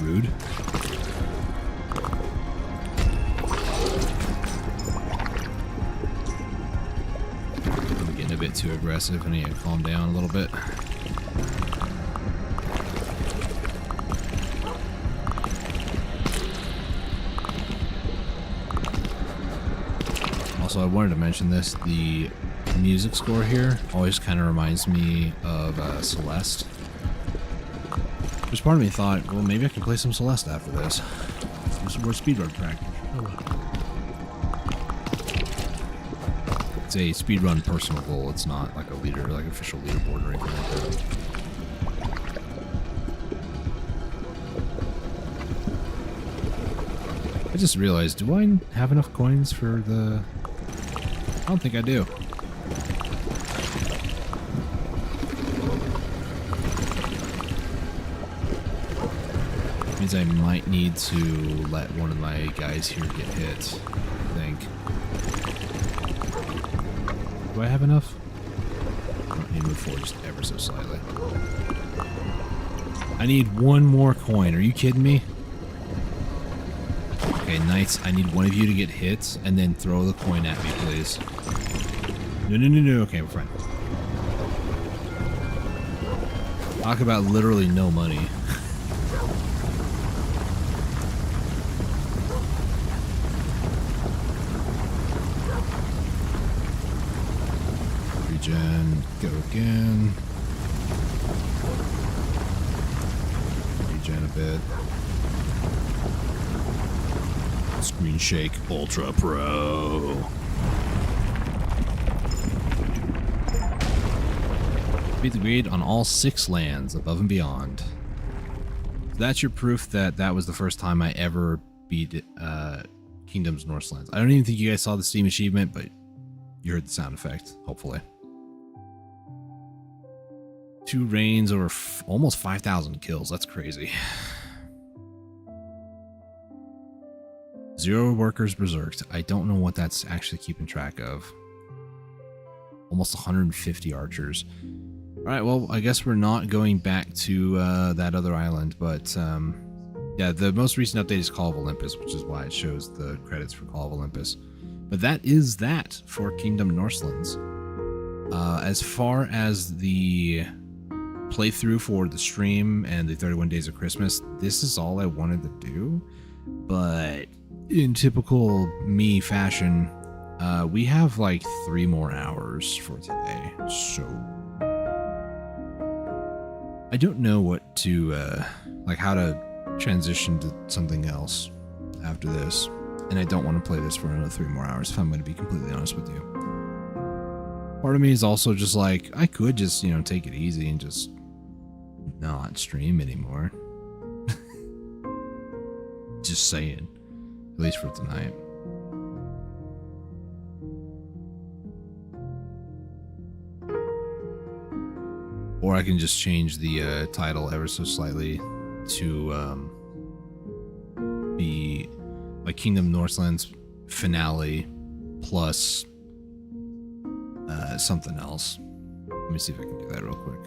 Rude. I'm getting a bit too aggressive. I need to calm down a little bit. Also, I wanted to mention this. The music score here always kind of reminds me of Celeste. There's part of me thought, well, maybe I can play some Celeste after this. We're speedrun practice. It's a speedrun personal goal. It's not like a leader, like official leaderboard or anything like that. I just realized, do I have enough coins for the... I don't think I do. Means I might need to let one of my guys here get hit, I think. Do I have enough? I need to move forward just ever so slightly. I need one more coin. Are you kidding me? Okay, Knights, I need one of you to get hit and then throw the coin at me, please. No. Okay, we're fine. Talk about literally no money. Regen, go again. Regen a bit. Screen shake, Ultra Pro. Beat the grade on all 6 lands, above and beyond. So that's your proof that that was the first time I ever beat Kingdom's Norselands. I don't even think you guys saw the Steam achievement, but you heard the sound effect, hopefully. 2 reigns over almost 5,000 kills. That's crazy. 0 workers berserked. I don't know what that's actually keeping track of. Almost 150 archers. Alright, well, I guess we're not going back to that other island, but yeah, the most recent update is Call of Olympus, which is why it shows the credits for Call of Olympus. But that is that for Kingdom Norselands. As far as the playthrough for the stream and the 31 Days of Christmas, this is all I wanted to do. But in typical me fashion, we have like 3 more hours for today. So I don't know what to, like how to transition to something else after this. And I don't want to play this for another 3 more hours, if I'm going to be completely honest with you. Part of me is also just like, I could just, you know, take it easy and just not stream anymore. Just saying. At least for tonight. Or I can just change the title ever so slightly to be like Kingdom Norselands finale plus something else. Let me see if I can do that real quick.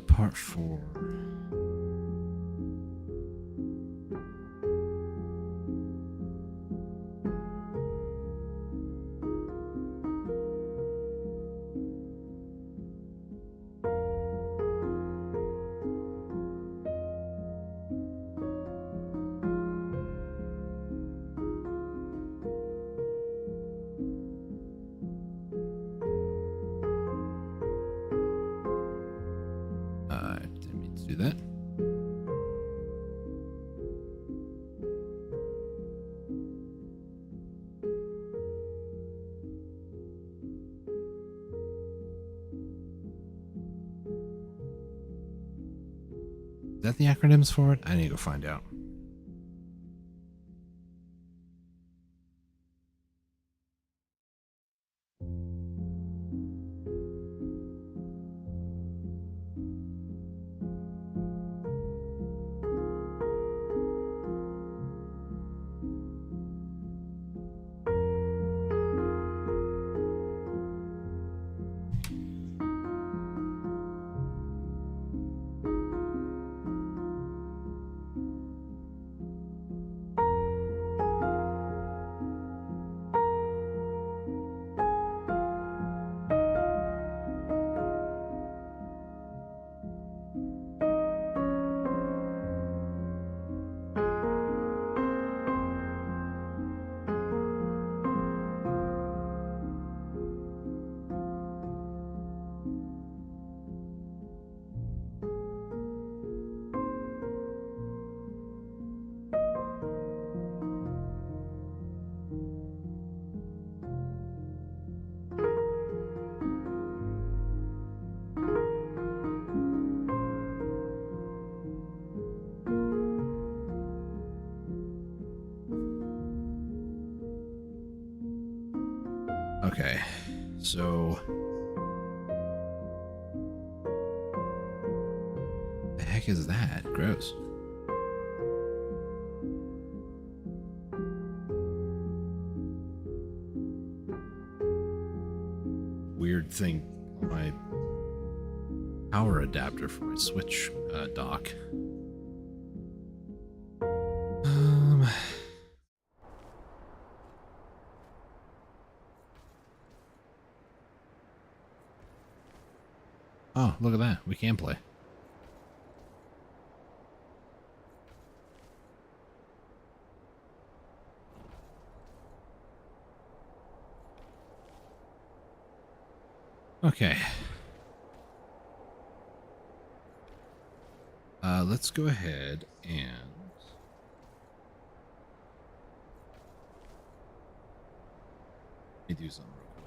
Part 4. Didn't mean to do that. Is that the acronyms for it? I need to go find out. Okay, so the heck is that? Gross. Weird thing on my power adapter for my Switch dock. Oh, look at that. We can play. Okay. Let's go ahead and let me do something real quick.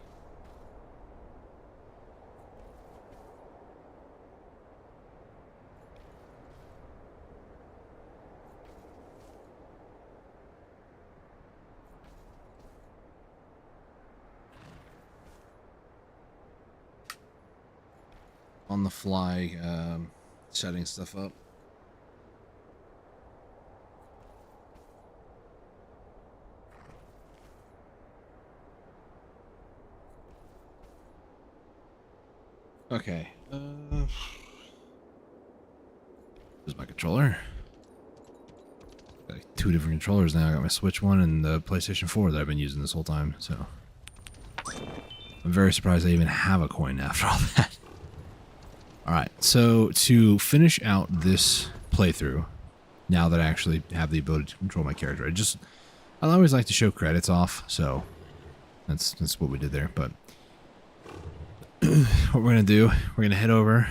On the fly, setting stuff up. Okay. Here's my controller. Got like 2 different controllers now. I got my Switch one and the PlayStation 4 that I've been using this whole time. So I'm very surprised I even have a coin after all that. All right. So to finish out this playthrough, now that I actually have the ability to control my character, I always like to show credits off. So that's what we did there. But what we're gonna do, we're gonna head over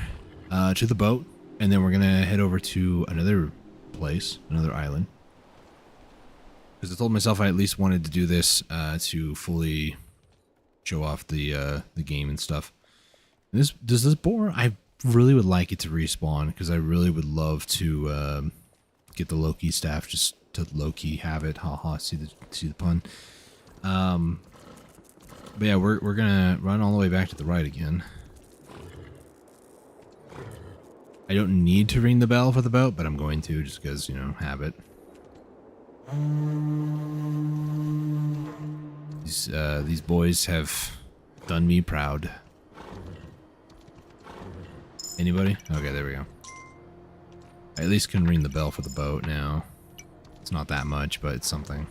to the boat, and then we're gonna head over to another place, another island. Because I told myself I at least wanted to do this to fully show off the game and stuff. Does this bore? I really would like it to respawn because I really would love to get the low-key staff just to low-key have it. Haha, see the pun. But yeah, we're gonna run all the way back to the right again. I don't need to ring the bell for the boat, but I'm going to just because, you know, habit. These boys have done me proud. Anybody? Okay, there we go. I at least can ring the bell for the boat now. It's not that much, but it's something.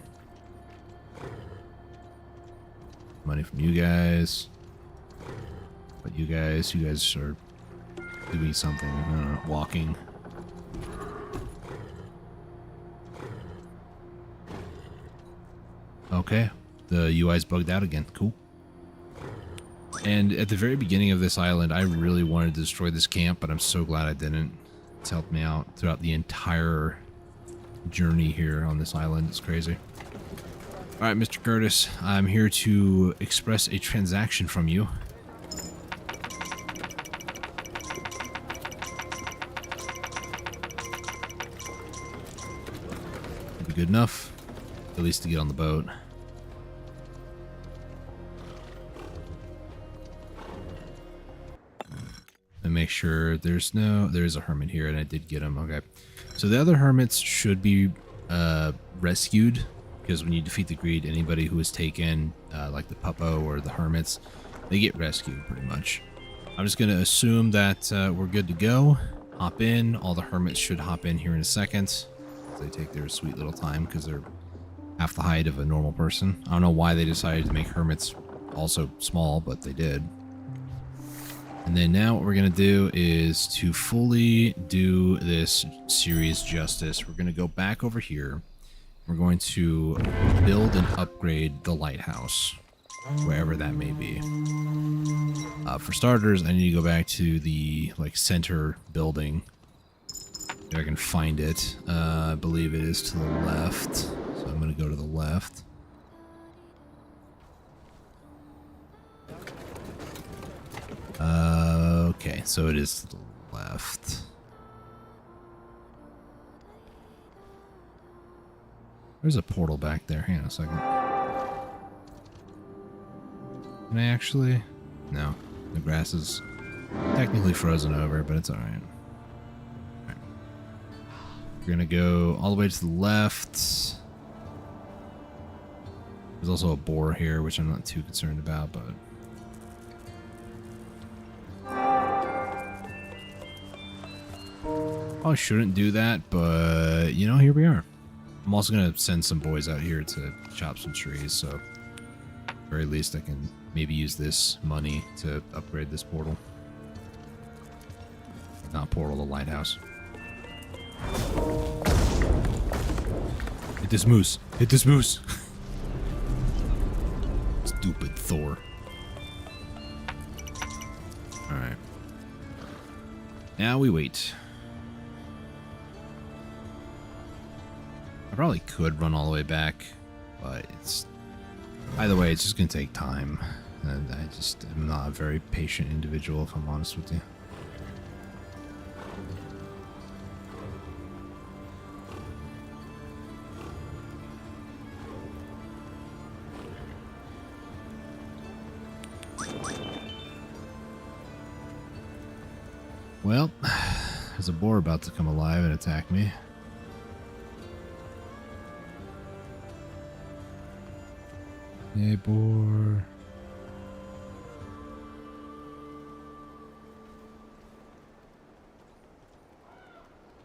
Money from you guys. But you guys are doing something. I don't know, walking. Okay, the UI's bugged out again. Cool. And at the very beginning of this island, I really wanted to destroy this camp, but I'm so glad I didn't. It's helped me out throughout the entire journey here on this island. It's crazy. All right, Mr. Curtis, I'm here to express a transaction from you. Be good enough, at least to get on the boat. And make sure there is a hermit here, and I did get him. Okay, so the other hermits should be rescued, because when you defeat the greed, anybody who is taken, like the puppo or the hermits, they get rescued pretty much. I'm just gonna assume that we're good to go. Hop in. All the hermits should hop in here in a second. They take their sweet little time because they're half the height of a normal person. I don't know why they decided to make hermits also small, but they did. And then now what we're going to do is to fully do this series justice. We're going to go back over here. We're going to build and upgrade the lighthouse, wherever that may be. For starters, I need to go back to the center building. If I can find it. I believe it is to the left. So I'm going to go to the left. Okay, so it is to the left. There's a portal back there. Hang on a second. Can I actually? No. The grass is technically frozen over, but it's alright. Alright. We're gonna go all the way to the left. There's also a boar here, which I'm not too concerned about, but... I shouldn't do that, but, you know, here we are. I'm also going to send some boys out here to chop some trees, so at the very least I can maybe use this money to upgrade this portal. Not portal, the lighthouse. Hit this moose. Hit this moose. Stupid Thor. Now we wait. I probably could run all the way back, but it's... Either way, it's just going to take time. And I just am not a very patient individual, if I'm honest with you. Well, there's a boar about to come alive and attack me. Hey, boar.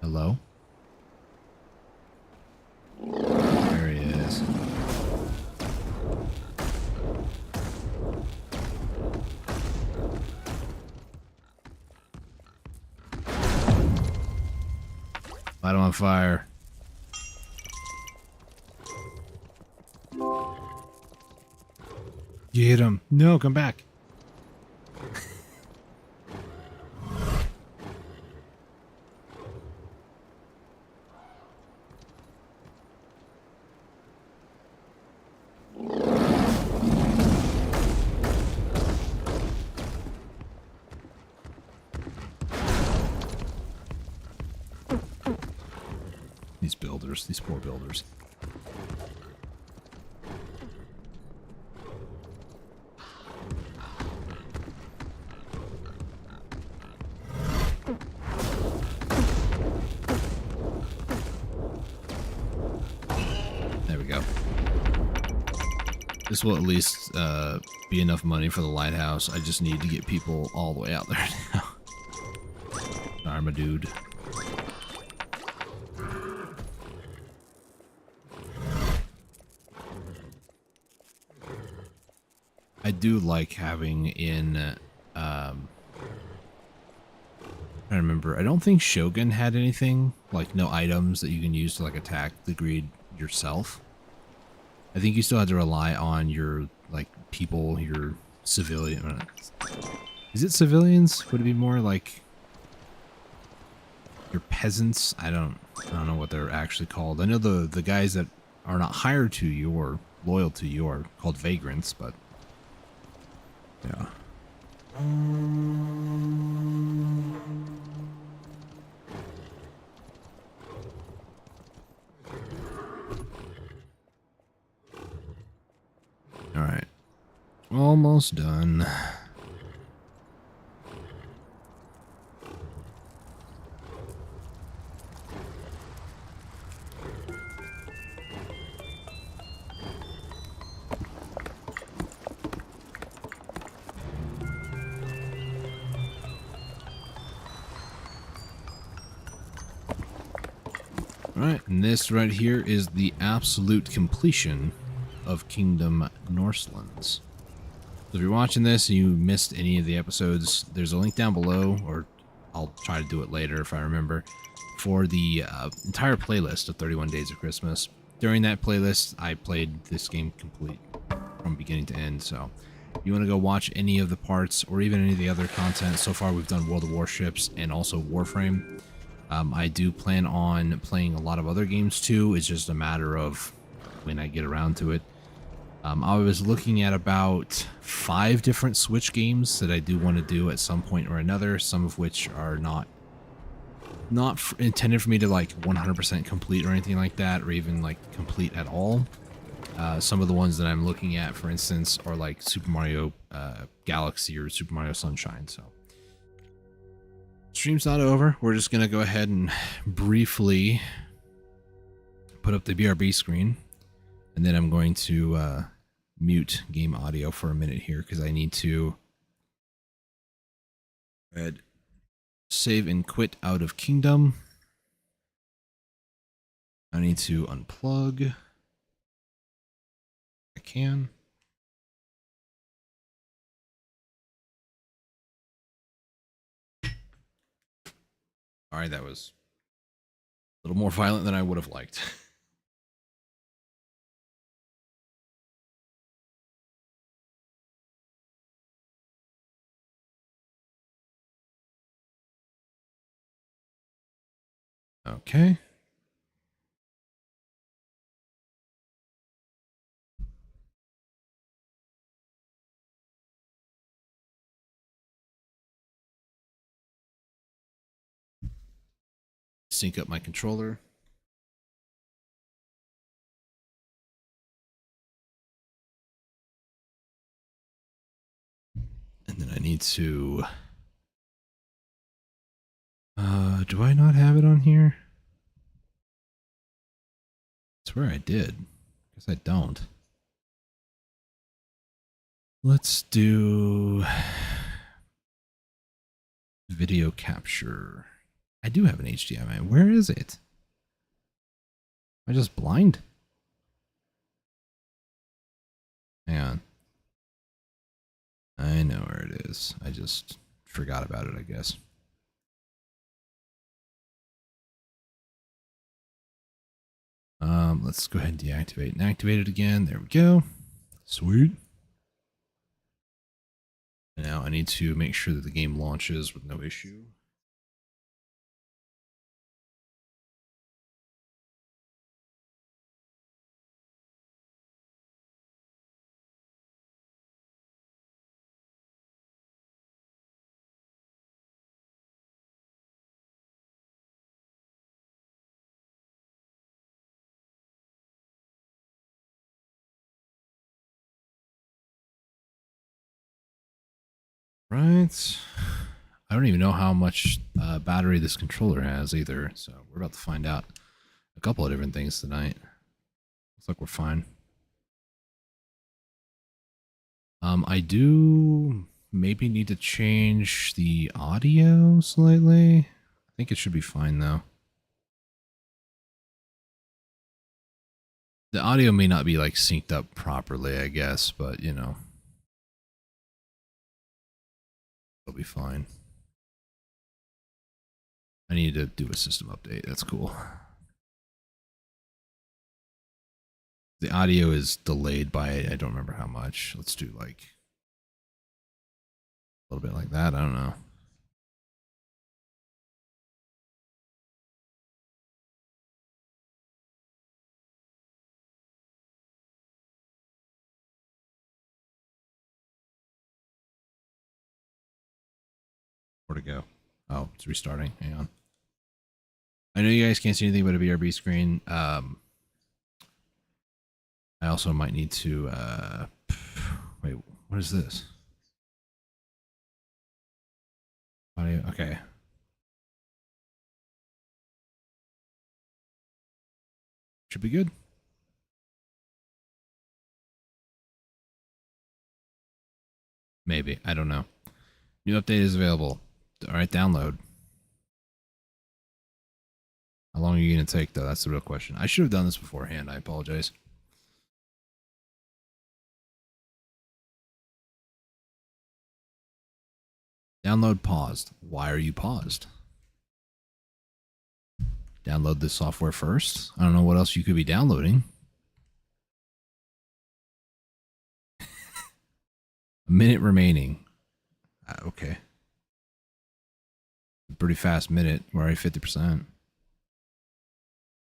Hello? There he is. Light him on fire. You hit him. No, come back. These builders, these poor builders. There we go. This will at least be enough money for the lighthouse. I just need to get people all the way out there now. Sorry, my dude. I do like having in, I remember, I don't think Shogun had anything, like no items that you can use to like attack the greed yourself. I think you still had to rely on your, like, people, your civilian. Is it civilians? Would it be more like your peasants? I don't know what they're actually called. I know the guys that are not hired to you or loyal to you are called vagrants, but yeah. All right. Almost done. Alright, and this right here is the absolute completion of Kingdom Norselands. So if you're watching this and you missed any of the episodes, there's a link down below, or I'll try to do it later if I remember, for the entire playlist of 31 Days of Christmas. During that playlist, I played this game complete from beginning to end, so if you want to go watch any of the parts or even any of the other content, so far we've done World of Warships and also Warframe. I do plan on playing a lot of other games too. It's just a matter of when I get around to it. I was looking at about 5 different Switch games that I do want to do at some point or another, some of which are not intended for me to like 100% complete or anything like that, or even like complete at all. Some of the ones that I'm looking at, for instance, are like Super Mario Galaxy or Super Mario Sunshine, so... Stream's not over. We're just going to go ahead and briefly put up the BRB screen. And then I'm going to mute game audio for a minute here because I need to save and quit out of Kingdom. I need to unplug. I can. All right, that was a little more violent than I would have liked. Okay. Sync up my controller. And then I need to... do I not have it on here? I swear I did. Guess I don't. Let's do video capture. I do have an HDMI. Where is it? Am I just blind? Hang on. I know where it is. I just forgot about it, I guess. Let's go ahead and deactivate and activate it again. There we go. Sweet. And now I need to make sure that the game launches with no issue. Right. I don't even know how much battery this controller has either, so we're about to find out a couple of different things tonight. Looks like we're fine. I do maybe need to change the audio slightly. I think it should be fine though. The audio may not be like synced up properly, I guess, but you know, it'll be fine. I need to do a system update. That's cool. The audio is delayed by, I don't remember how much. Let's do like a little bit like that. I don't know. Where to go? Oh, it's restarting. Hang on. I know you guys can't see anything but a BRB screen. I also might need to, wait, what is this? Audio, okay. Should be good. Maybe, I don't know. New update is available. All right, download. How long are you going to take, though? That's the real question. I should have done this beforehand. I apologize. Download paused. Why are you paused? Download this software first. I don't know what else you could be downloading. A minute remaining. Okay. Pretty fast minute. We're already 50%.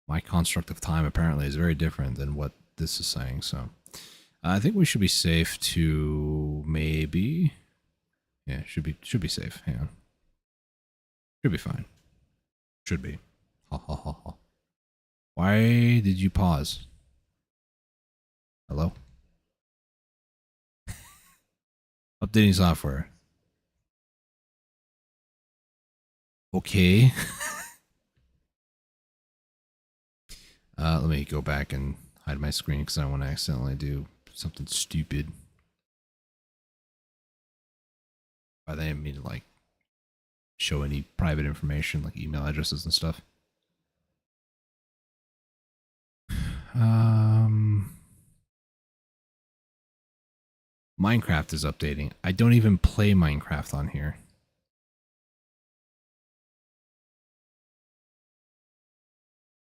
My construct of time apparently is very different than what this is saying. So I think we should be safe to maybe. Yeah, should be safe. Hang on. Should be fine. Should be. Ha ha ha ha. Why did you pause? Hello? Updating software. Okay. Let me go back and hide my screen because I don't want to accidentally do something stupid. By that I mean to like show any private information like email addresses and stuff. Minecraft is updating. I don't even play Minecraft on here.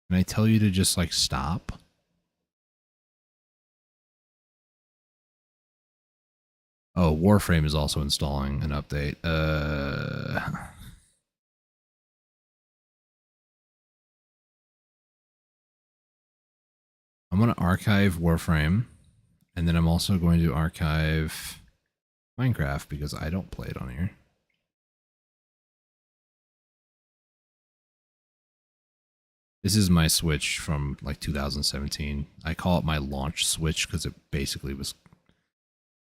Can I tell you to just like stop? Oh, Warframe is also installing an update. going to archive Warframe, and then I'm also going to archive Minecraft because I don't play it on here. This is my Switch from like 2017. I call it my launch Switch because it basically was,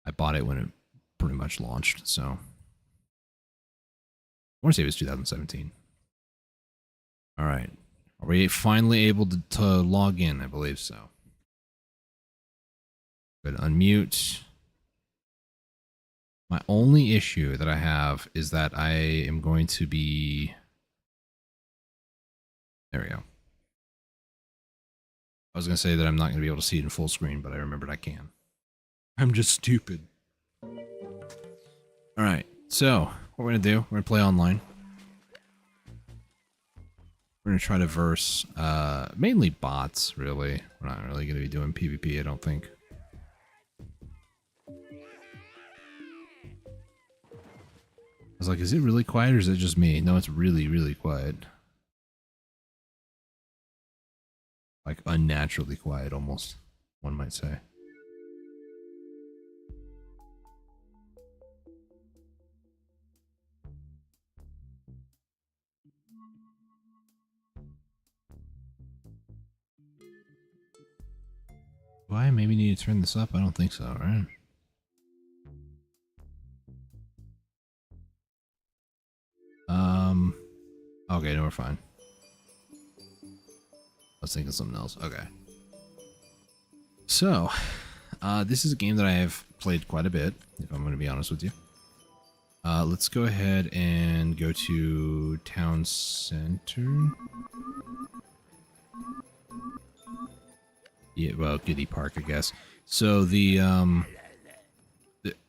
I bought it when it pretty much launched, so I want to say it was 2017. All right. Are we finally able to log in? I believe so. But unmute. My only issue that I have is that I am going to be... There we go. I was going to say that I'm not going to be able to see it in full screen, but I remembered I can. I'm just stupid. Alright, so what we're going to do, we're going to play online. We're going to try to verse mainly bots, really. We're not really going to be doing PvP, I don't think. I was like, is it really quiet or is it just me? No, it's really, really quiet. Like unnaturally quiet almost, one might say. Do I maybe need to turn this up? I don't think so, right? Okay, no, we're fine. I was thinking something else. Okay. So, this is a game that I have played quite a bit, if I'm going to be honest with you. Let's go ahead and go to Town Center. Yeah, well, Giddy Park, I guess. So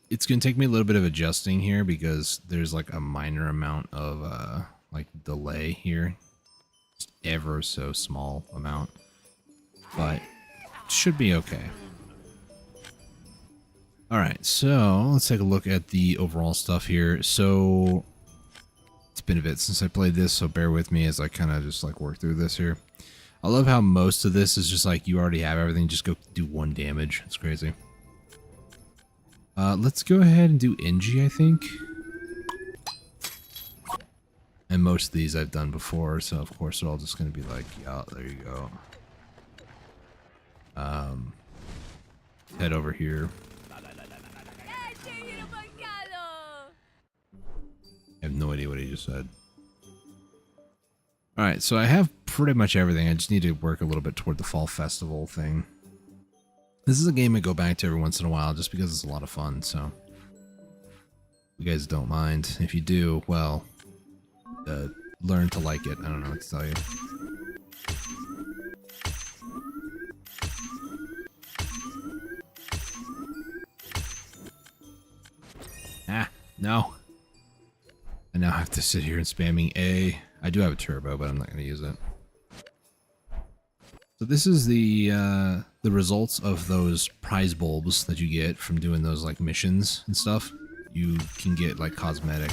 it's going to take me a little bit of adjusting here because there's like a minor amount of like delay here. Just ever so small amount. But it should be okay. Alright, so let's take a look at the overall stuff here. So it's been a bit since I played this, so bear with me as I kind of just like work through this here. I love how most of this is just like you already have everything, just go do 1 damage. It's crazy. Let's go ahead and do NG, I think. And most of these I've done before, so of course they're all just going to be like, yeah, there you go. Head over here. I have no idea what he just said. Alright, so I have pretty much everything. I just need to work a little bit toward the Fall Festival thing. This is a game I go back to every once in a while just because it's a lot of fun, so... You guys don't mind. If you do, well... learn to like it. I don't know what to tell you. Ah, no. I now have to sit here and spamming A. I do have a turbo, but I'm not going to use it. So this is the results of those prize bulbs that you get from doing those like missions and stuff. You can get like cosmetic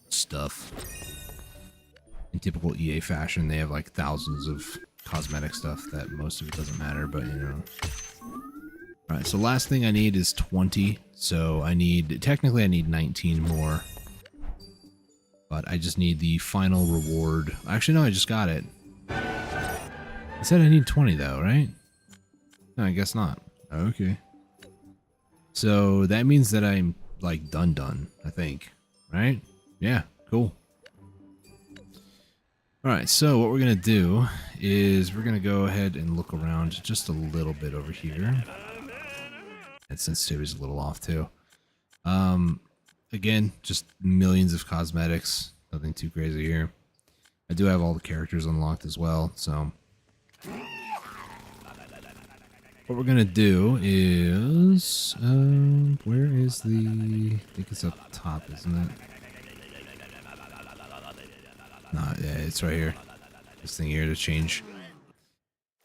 stuff. In typical EA fashion, they have like thousands of cosmetic stuff that most of it doesn't matter, but you know. Alright, so last thing I need is 20. So I need, technically I need 19 more. But I just need the final reward. Actually, no, I just got it. I said I need 20 though, right? No, I guess not. Okay. So that means that I'm like done, I think. Right? Yeah, cool. Alright, so what we're going to do is we're going to go ahead and look around just a little bit over here. And sensitivity's a little off too. Again, just millions of cosmetics. Nothing too crazy here. I do have all the characters unlocked as well, so... What we're going to do is... where is the... I think it's up top, isn't it? No, yeah, it's right here. This thing here to change.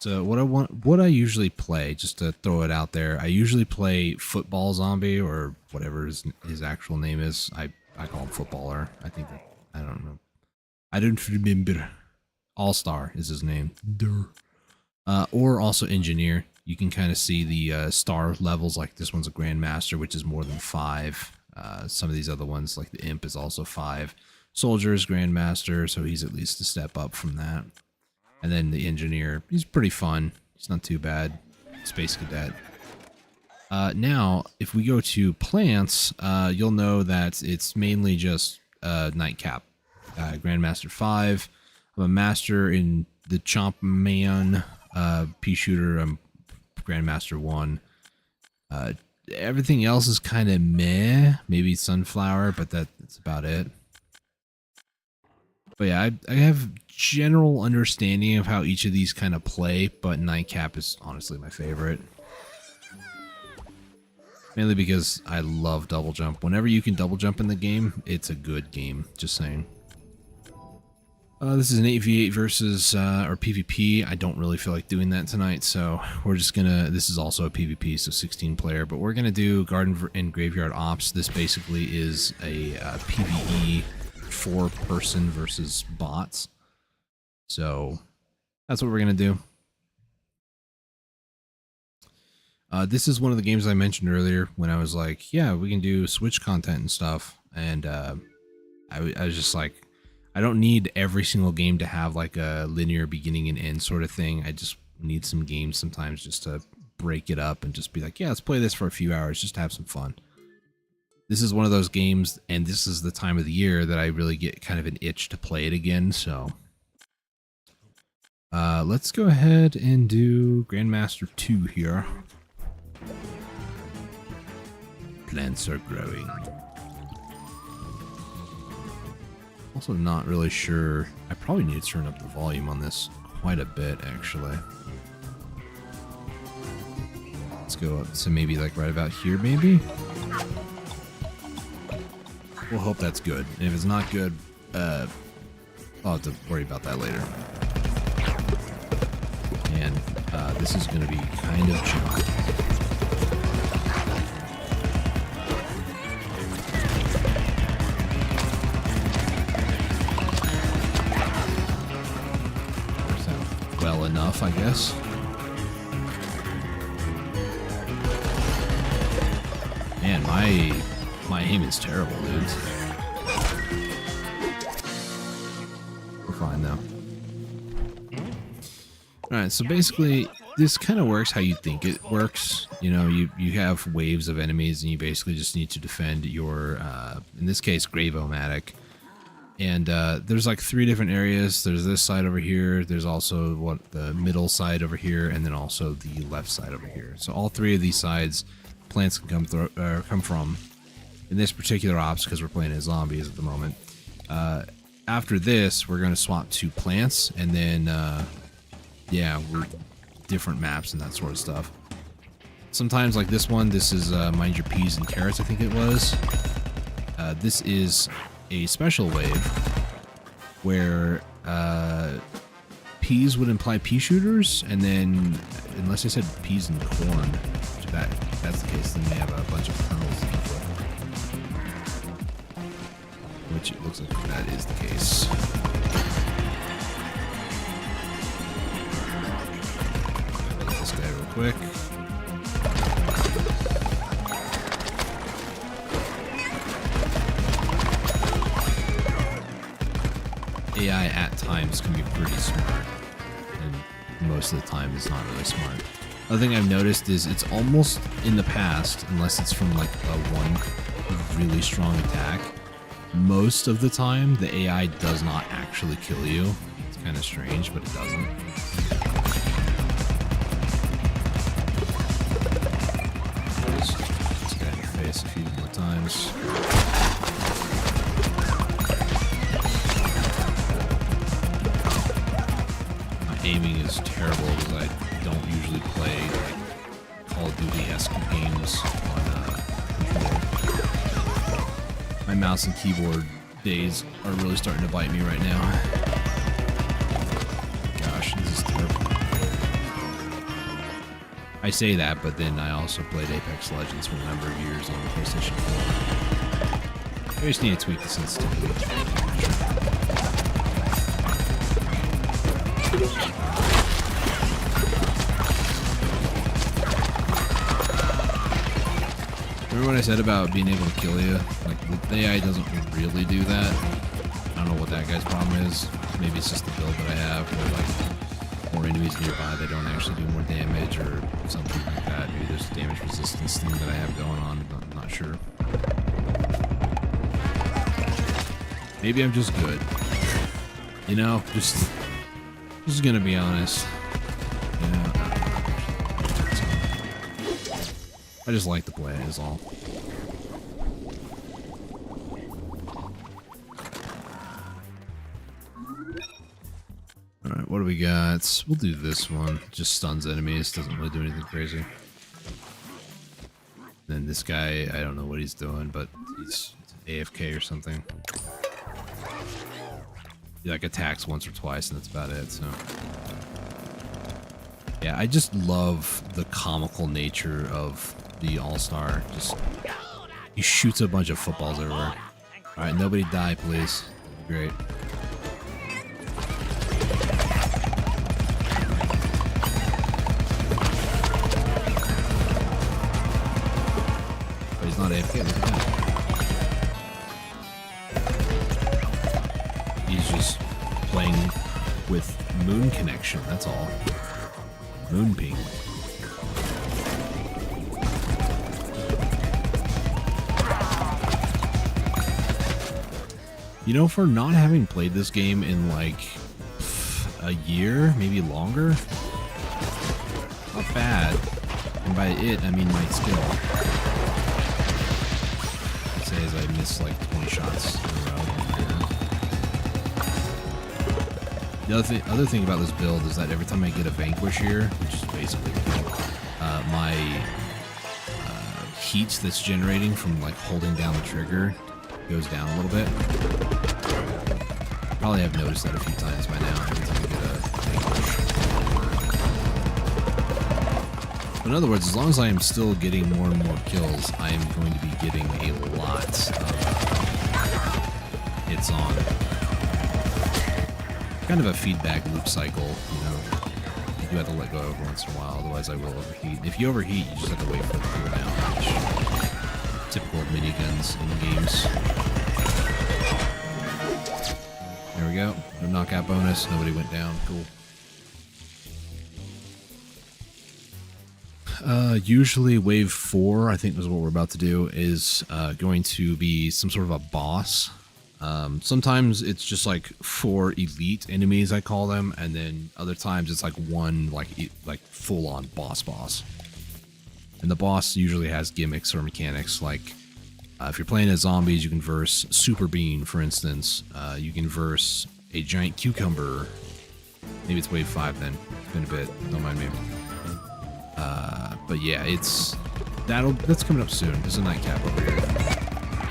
So what I usually play, just to throw it out there, I usually play Football Zombie or whatever his actual name is. I call him Footballer. I think that, I don't know. I don't remember. All-Star is his name. Or also Engineer. you can kind of see the star levels. Like this one's a Grandmaster, which is more than 5. Some of these other ones, like the Imp, is also 5. Soldier's Grandmaster, so he's at least a step up from that. And then the Engineer, he's pretty fun. He's not too bad. Space Cadet. Now, if we go to plants, you'll know that it's mainly just Nightcap. Grandmaster 5. I'm a master in the Chomp Man. Pea Shooter, I'm Grandmaster 1. Everything else is kind of meh. Maybe Sunflower, but that's about it. But yeah, I have general understanding of how each of these kind of play, but Nightcap is honestly my favorite. Mainly because I love double jump. Whenever you can double jump in the game, it's a good game. Just saying. This is an 8v8 versus, or PvP. I don't really feel like doing that tonight, so we're just gonna, this is also a PvP, so 16 player, but we're gonna do Garden and Graveyard Ops. This basically is a PvE 4-person versus bots. So that's what we're gonna do. This is one of the games I mentioned earlier when I was like, yeah, we can do Switch content and stuff, and I was just like, I don't need every single game to have like a linear beginning and end sort of thing. I just need some games sometimes just to break it up and just be like, yeah, let's play this for a few hours just to have some fun. This is one of those games, and this is the time of the year that I really get kind of an itch to play it again, so let's go ahead and do Grandmaster 2 here. Plants are growing. Also not really sure. I probably need to turn up the volume on this quite a bit, actually. Let's go up to maybe like right about here, maybe? We'll hope that's good. And if it's not good, I'll have to worry about that later. And this is going to be kind of jumpy. Well enough, I guess. Man, my aim is terrible, dude. We're fine though. Alright, so basically this kind of works how you think it works. You know, you have waves of enemies and you basically just need to defend your in this case Grave-O-Matic. And there's like 3 different areas. There's this side over here. There's also the middle side over here, and then also the left side over here. So all 3 of these sides, plants can come from. In this particular ops, because we're playing as zombies at the moment. After this, we're going to swap to plants, and then yeah, we're different maps and that sort of stuff. Sometimes, like this one, this is Mind Your Peas and Carrots, I think it was. This is a special wave where peas would imply pea shooters, and then unless I said peas and corn, if that's the case, then they have a bunch of kernels in the flip, which it looks like that is the case. Get this guy real quick. AI at times can be pretty smart, and most of the time is not really smart. Other thing I've noticed is it's almost in the past, unless it's from like a one really strong attack, most of the time the AI does not actually kill you. It's kind of strange, but it doesn't. Just this guy in the face a few more times. Aiming is terrible because I don't usually play like Call of Duty-esque games on controller. My mouse and keyboard days are really starting to bite me right now. Gosh, this is terrible. I say that, but then I also played Apex Legends for a number of years on the PlayStation 4. I just need to tweak the sensitivity. Remember what I said about being able to kill you? Like, the AI doesn't really do that. I don't know what that guy's problem is. Maybe it's just the build that I have, where, like, more enemies nearby, they don't actually do more damage or something like that. Maybe there's a damage resistance thing that I have going on, but I'm not sure. Maybe I'm just good. You know, just gonna be honest. You know, I just like to play it is all. Alright, what do we got? We'll do this one. Just stuns enemies, doesn't really do anything crazy. Then this guy, I don't know what he's doing, but he's AFK or something. He like attacks once or twice and that's about it, so. Yeah, I just love the comical nature of the All-Star. Just, he shoots a bunch of footballs everywhere. Alright, nobody die, please. Great. But he's not AFK, look at that. He's just playing with moon connection, that's all. Moon ping. You know, for not having played this game in like a year, maybe longer, not bad. And by it, I mean my skill. I'd say as I missed like 20 shots in a row. The other thing about this build is that every time I get a vanquish here, which is basically my heat that's generating from like holding down the trigger goes down a little bit. Probably have noticed that a few times by now every time I get a vanquish. But in other words, as long as I am still getting more and more kills, I am going to be getting a lot of hits on. Kind of a feedback loop cycle, you know. You do have to let go every once in a while, otherwise I will overheat. If you overheat, you just have to wait for it to cool down, which typical of miniguns in games. There we go. No knockout bonus, nobody went down. Cool. Usually wave 4, I think is what we're about to do, is going to be some sort of a boss. Sometimes it's just like 4 elite enemies, I call them, and then other times it's like one like full-on boss. And the boss usually has gimmicks or mechanics, like if you're playing as zombies, you can verse Super Bean, for instance. You can verse a giant cucumber. Maybe it's wave 5 then. It's been a bit. Don't mind me. But yeah, that's coming up soon. There's a nightcap over here.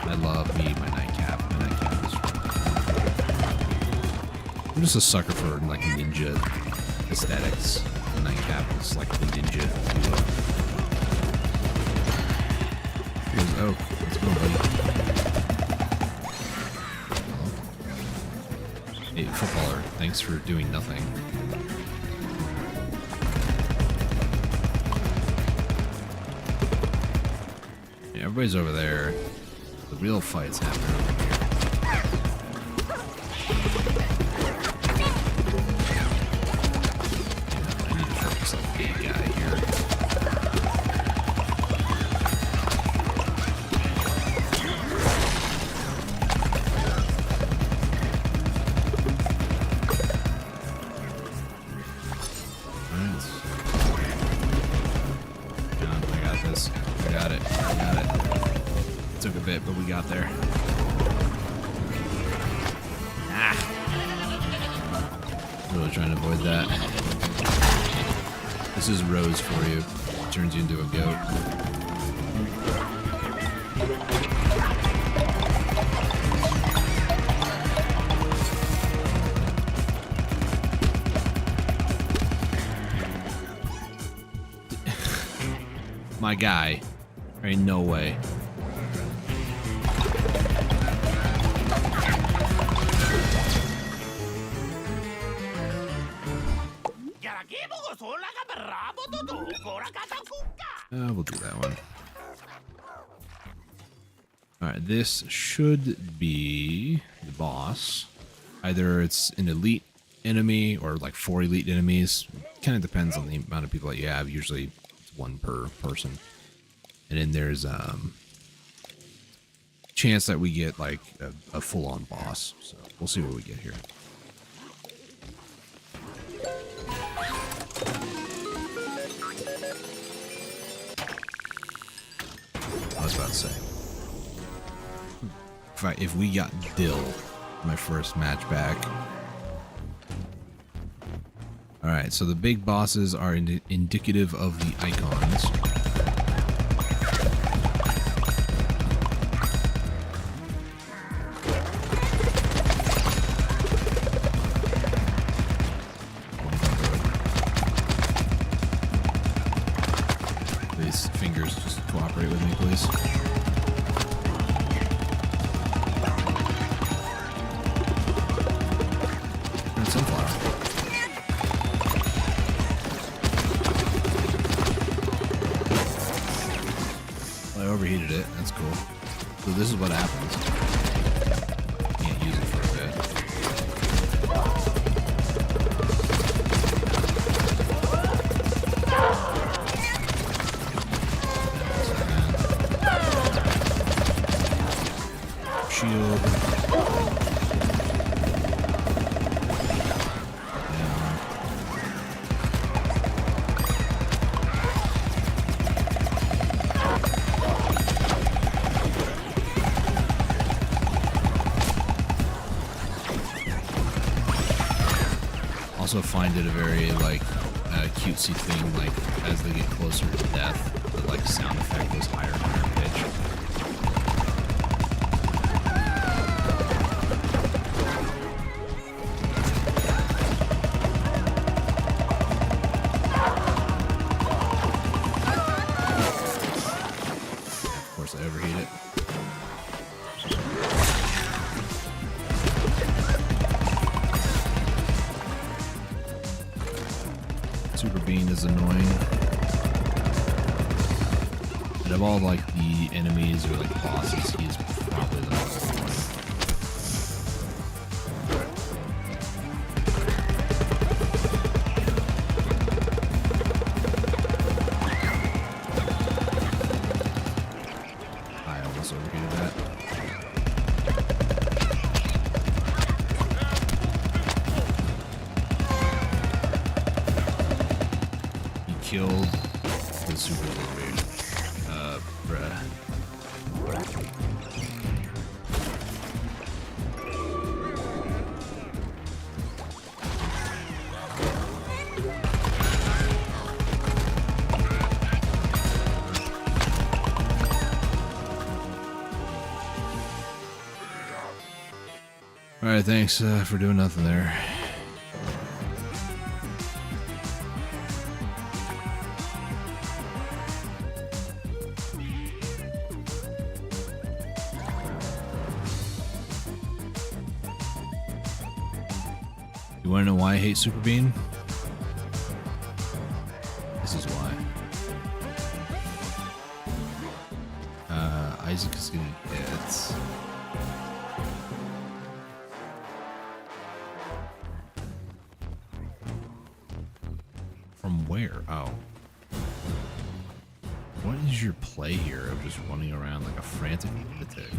I love me my nightcap. My nightcap is. I'm just a sucker for like ninja aesthetics. The nightcap is like the ninja. Here's Oak. Let's go, buddy. Hey, footballer. Thanks for doing nothing. Yeah, everybody's over there. The real fight's happening over here. I need to focus on the big guy here. Took a bit, but we got there. Ah! Really trying to avoid that. This is Rose for you. Turns you into a goat. My guy. There ain't no way. We'll do that one. Alright, this should be the boss. Either it's an elite enemy or like 4 elite enemies. Kind of depends on the amount of people that you have. Usually it's 1 per person. And then there's chance that we get like a full-on boss. So we'll see what we get here. I was about to say, if we got Dill, my first match back. Alright, so the big bosses are indicative of the icons. These fingers just cooperate with me, please. Overheated it. That's cool. So this is what happens. Can't use it for a bit. Shield. Also find it a very like cutesy thing, like as they get closer to death, the like sound effect goes higher and higher pitch. Of course I overheat it. Super Bean is annoying. And of all like the enemies or like bosses, he's probably the most annoying. I almost overheated that. Killed the super lizard. Bruh. Alright, thanks for doing nothing there. You want to know why I hate Super Bean? This is why. Isaac is gonna get... From where? Oh. What is your play here of just running around like a frantic lunatic?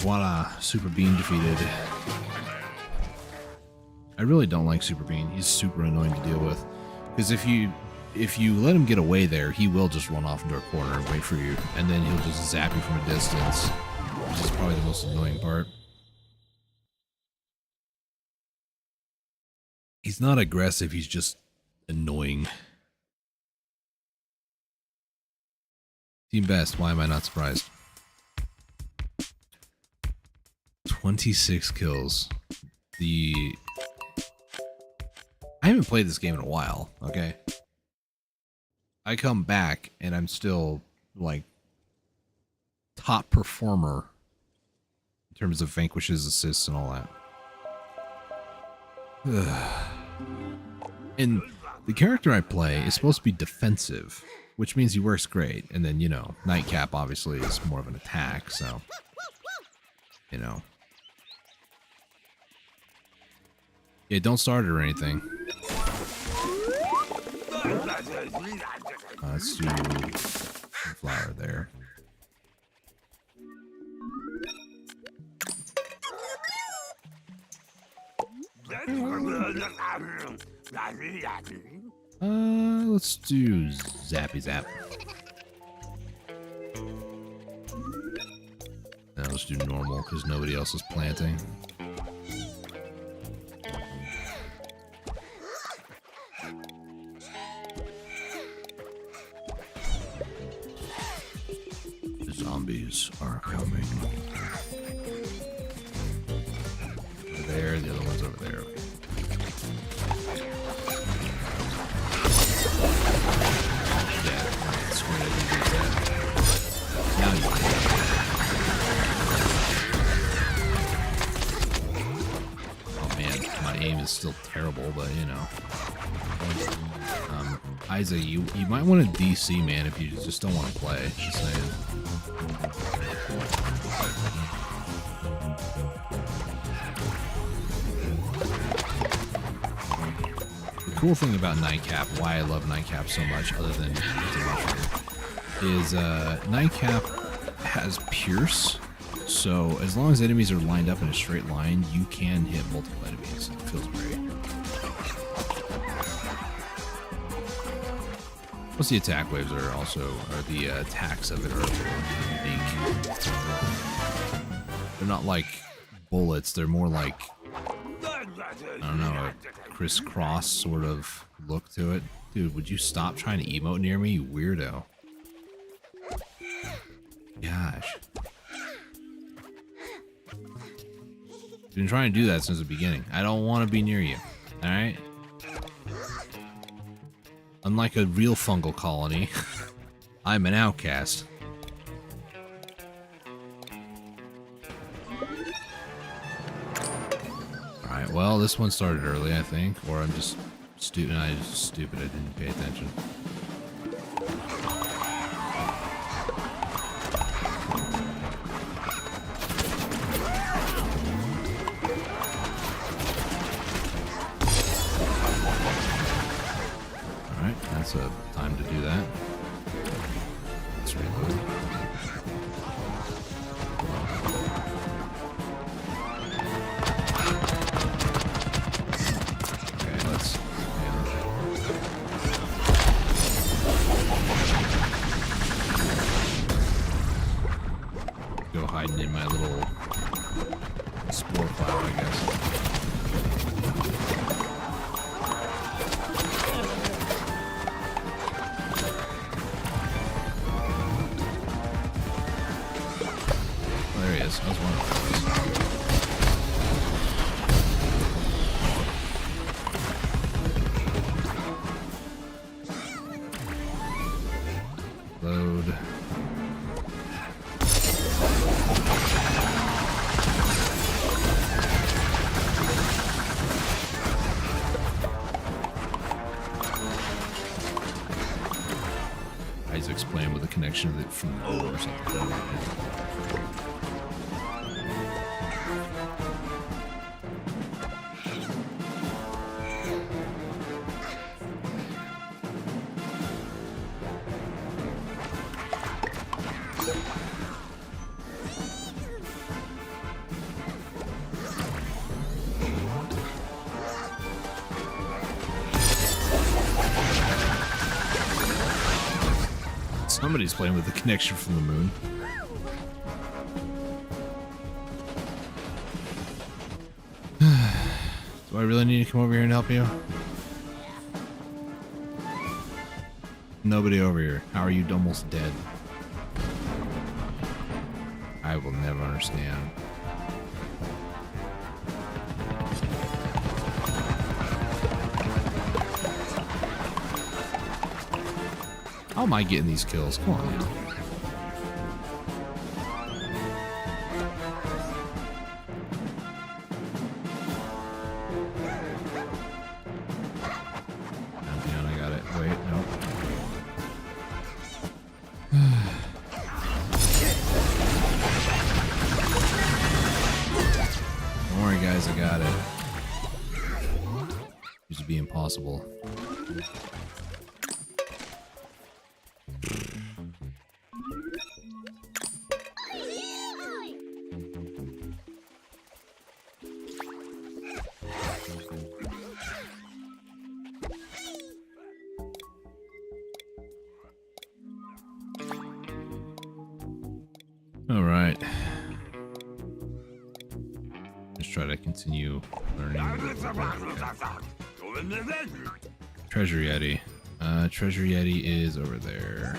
Voila, Super Bean defeated. I really don't like Super Bean. He's super annoying to deal with. Because if you let him get away there, he will just run off into a corner and wait for you. And then he'll just zap you from a distance. Which is probably the most annoying part. He's not aggressive, he's just annoying. Team Best, why am I not surprised? 26 kills. I haven't played this game in a while, okay? I come back and I'm still like top performer in terms of vanquishes, assists, and all that. And the character I play is supposed to be defensive, which means he works great. And then, you know, Nightcap obviously is more of an attack, so, you know. Yeah, don't start it or anything. Let's do flower there. Let's do Zappy Zap. Now let's do normal because nobody else is planting. The zombies are coming. Over there, the other one's over there. Still terrible, but you know. Isaac, you might want to DC, man, if you just don't want to play. Just saying. The cool thing about Nightcap, why I love Nightcap so much, other than is Nightcap has Pierce. So, as long as enemies are lined up in a straight line, you can hit multiple enemies. It feels great. Plus, the attack waves are also, or the attacks of it are unique. They're not like bullets, they're more like, I don't know, a crisscross sort of look to it. Dude, would you stop trying to emote near me, you weirdo? Gosh. I've been trying to do that since the beginning. I don't want to be near you. Alright? Unlike a real fungal colony, I'm an outcast. Alright, well, this one started early, I think. Or I'm just stupid. I didn't pay attention. That's a time to do that. Let's reload. Okay, let's go hiding in my little spore cloud, I guess. I was wondering load. Isaac's playing with a connection of it from the moon or something. Somebody's playing with the connection from the moon. Do I really need to come over here and help you? Nobody over here. How are you almost dead? I will never understand. How am I getting these kills? Come on now. Down, I got it. Wait, no. Don't worry, guys, I got it. Used to be impossible. All right. Just try to continue learning. Treasure Yeti. Treasure Yeti is over there.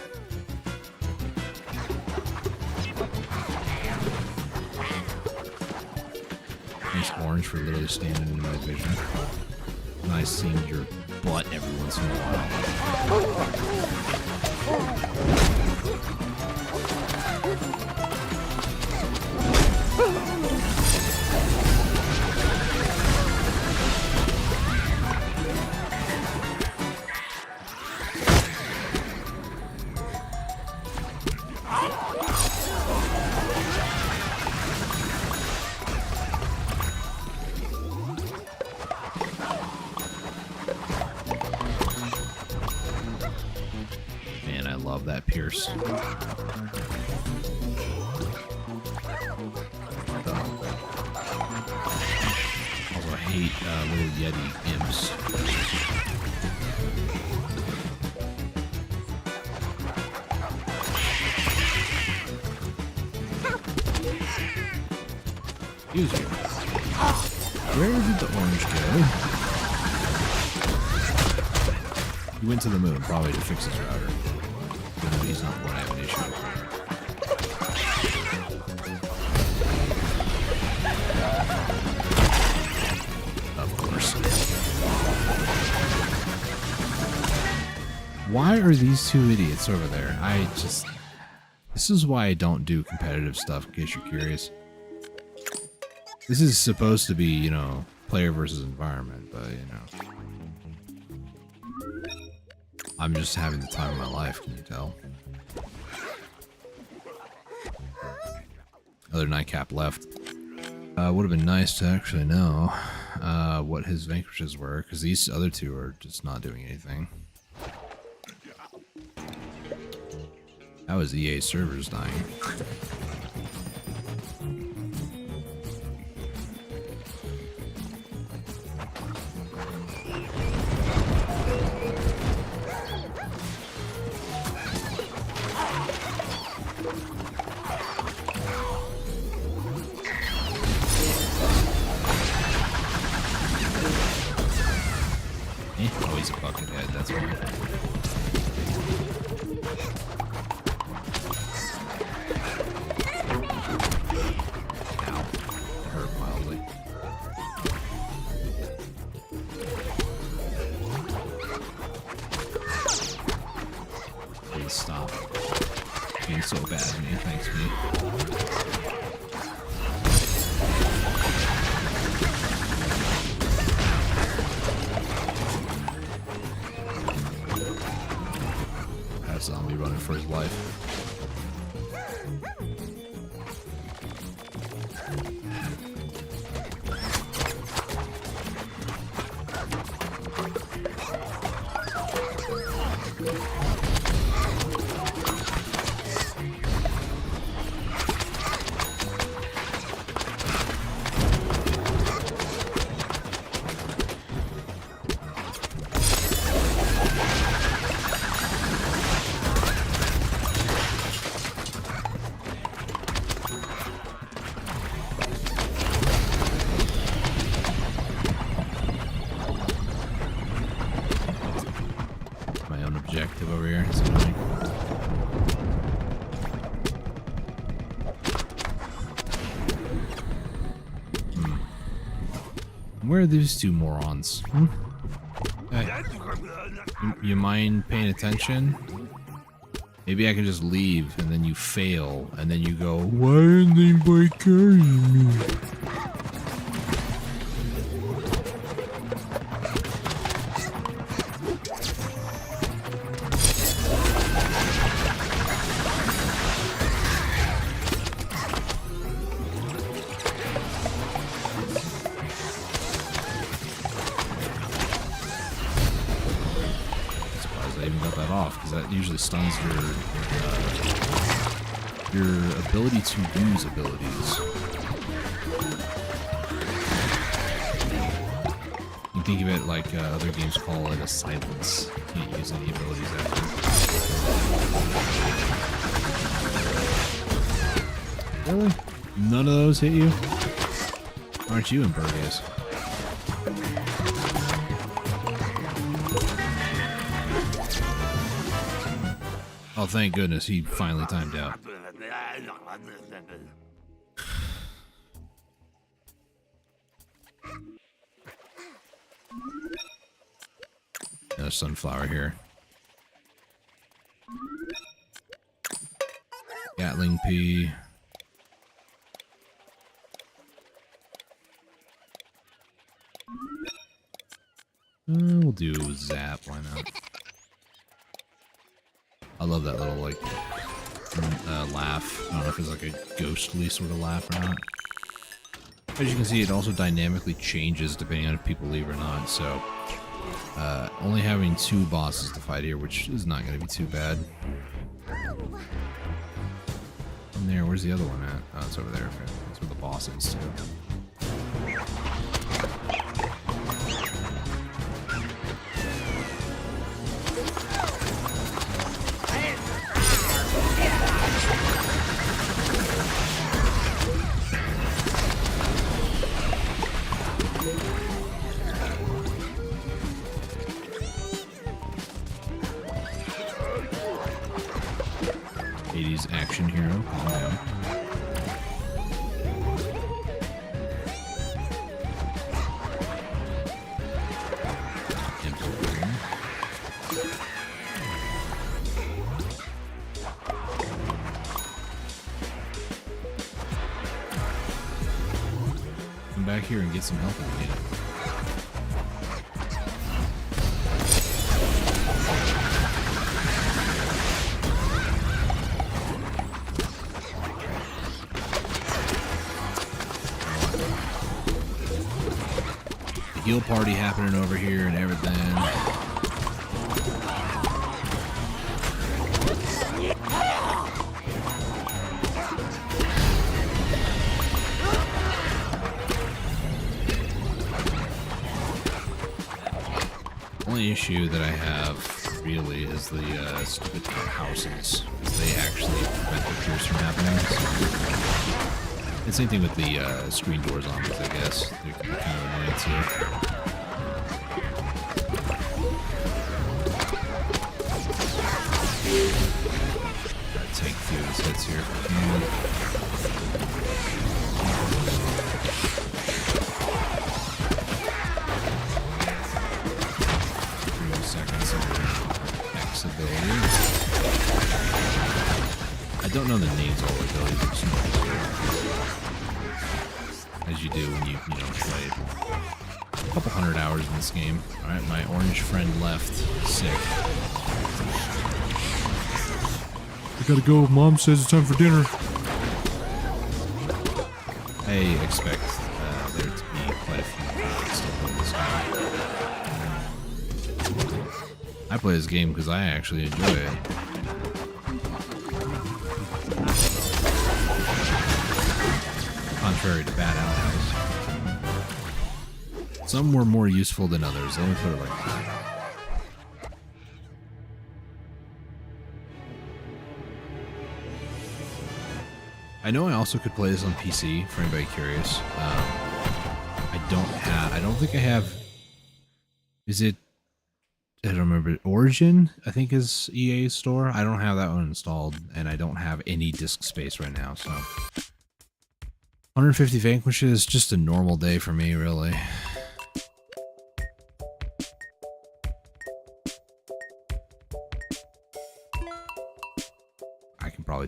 Nice orange for literally standing in my vision. Nice seeing your butt every once in a while. Man, I love that Pierce. Also, I hate little Yeti imps. Excuse you. Where did the orange go? He went to the moon, probably to fix his router. Even though he's not the one I have an issue with. Of course. Why are these two idiots over there? This is why I don't do competitive stuff, in case you're curious. This is supposed to be, you know, player versus environment, but, you know. I'm just having the time of my life, can you tell? Other nightcap left. Would have been nice to actually know what his vanquishes were, because these other two are just not doing anything. That was EA servers dying. Oh, he's a buckethead, that's why. Ow. It hurt mildly. Please stop being so bad at me, thanks me. Zombie running for his life. Objective over here. It's annoying. Where are these two morons? Hey. You mind paying attention? Maybe I can just leave, and then you fail, and then you go, why isn't anybody carrying me? Because that usually stuns your ability to use abilities. You think of it like other games call it a silence. You can't use any abilities after. Really? None of those hit you? Aren't you in Burgess? Oh, thank goodness, he finally timed out. Another sunflower here. Gatling pea. We'll do zap, why not? I love that little, like, laugh. I don't know if it's like a ghostly sort of laugh or not. As you can see, it also dynamically changes depending on if people leave or not, so... only having 2 bosses to fight here, which is not going to be too bad. And there, where's the other one at? Oh, it's over there. That's where the boss is, too. Action hero. Calm down. Come back here and get some help if you need it. Heal party happening over here and everything. Only issue that I have really is the stupid houses. They actually prevent the pierce from happening. And same thing with the screen door zombies, I guess. They're kind of annoying too. Gotta take a few of his hits here. 3 seconds of X ability. I don't know the names of all the abilities. It's just as you do when you play a couple 100 hours in this game. Alright, my orange friend left. Sick. I gotta go. Mom says it's time for dinner. I expect there to be quite a few people still playing this game. I play this game because I actually enjoy it. Contrary to bad outhouse. Some were more useful than others. Let me put it like that. I know I also could play this on PC for anybody curious. I don't think I have. Is it? I don't remember. Origin, I think, is EA's store. I don't have that one installed, and I don't have any disk space right now, so. 150 vanquishes, just a normal day for me, really.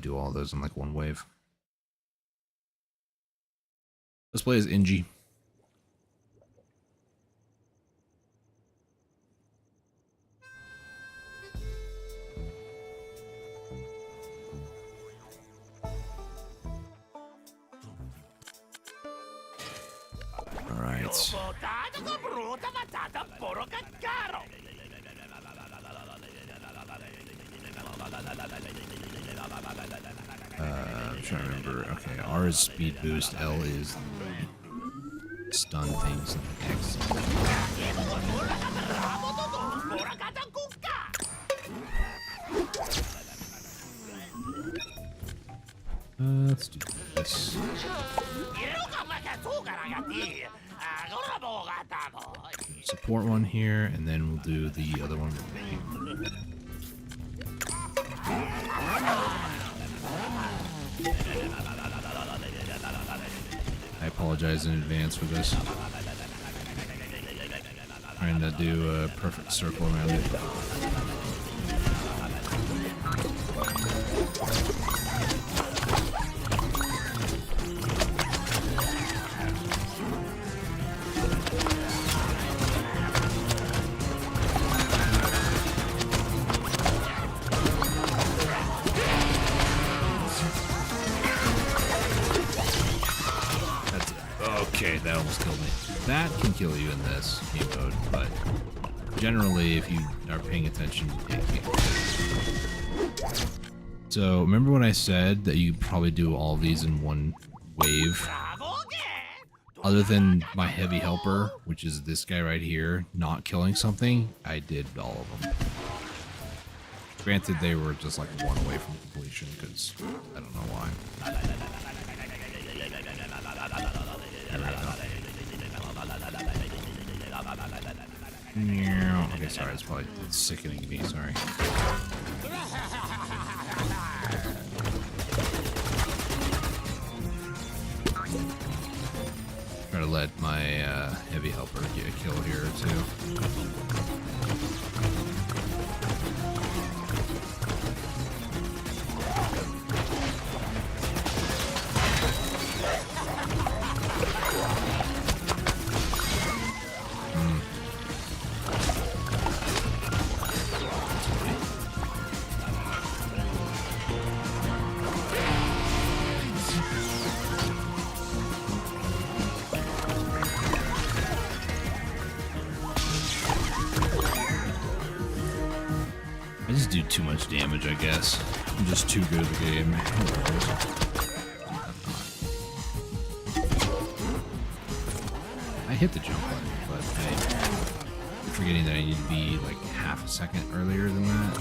do all those in like one wave. Let's play as Inji. Alright. I'm trying to remember. Okay, R is speed boost, L is stun things, and X. Let's do this. Support one here, and then we'll do the other one. I apologize in advance for this. Trying to do a perfect circle around it. Okay, that almost killed me. That can kill you in this game mode, but generally, if you are paying attention, it can't. So, remember when I said that you probably do all these in one wave? Other than my heavy helper, which is this guy right here, not killing something, I did all of them. Granted, they were just like one away from completion, because I don't know why. Okay, sorry, it's probably sickening me, sorry. Try to let my heavy helper get a kill here too. I just do too much damage, I guess. I'm just too good at the game. I hit the jump button, but I'm forgetting that I need to be like half a second earlier than that.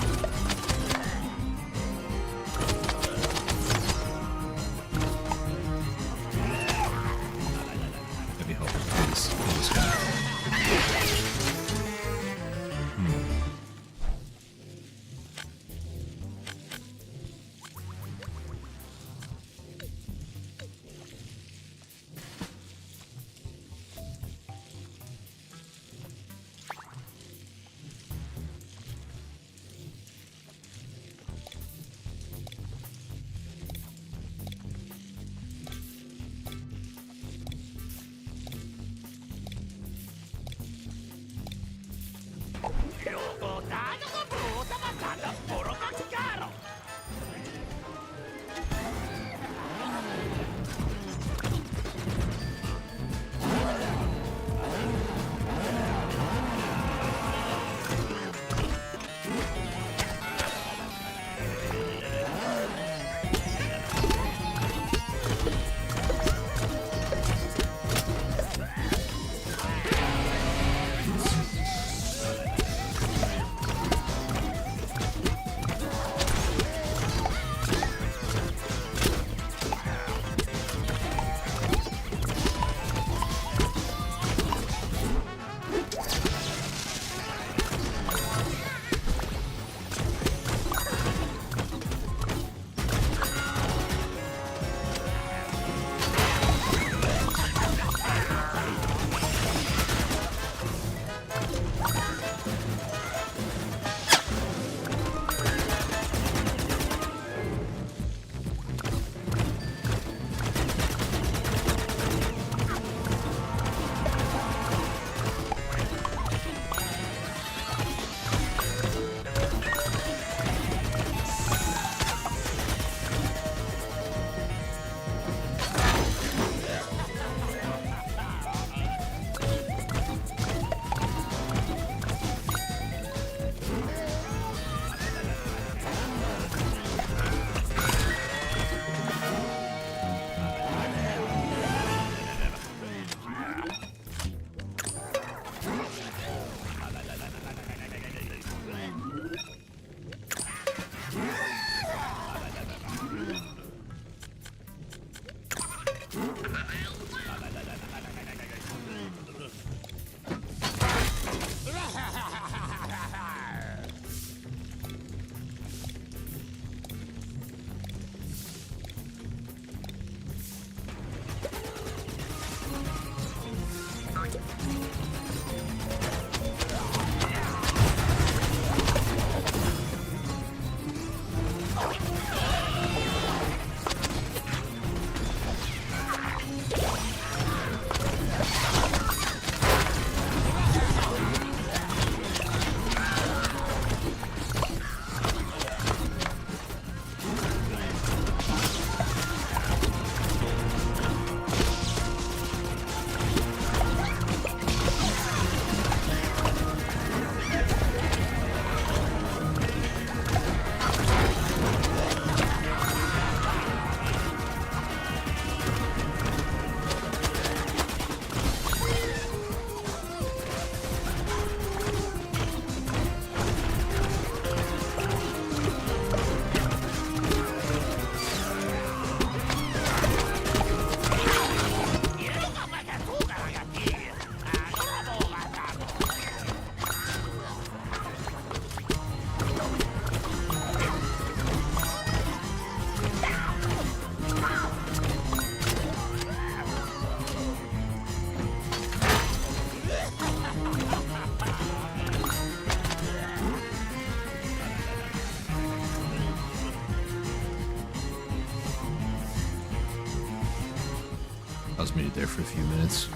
I was muted there for a few minutes,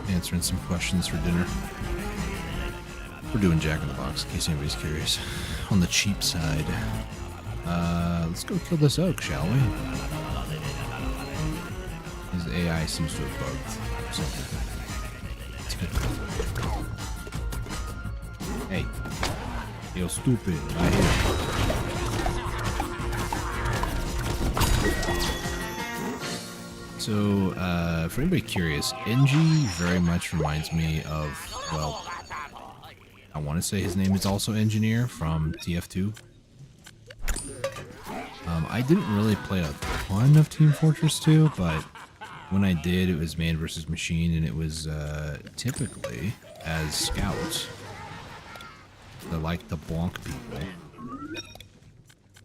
answering some questions for dinner. We're doing Jack in the Box, in case anybody's curious. On the cheap side. Let's go kill this oak, shall we? His AI seems to have bugged something. Hey. You're stupid. I hate it. So, for anybody curious, NG very much reminds me of, well, I want to say his name is also Engineer from TF2. I didn't really play a ton of Team Fortress 2, but when I did, it was man versus machine, and it was typically as scouts. They like the bonk people.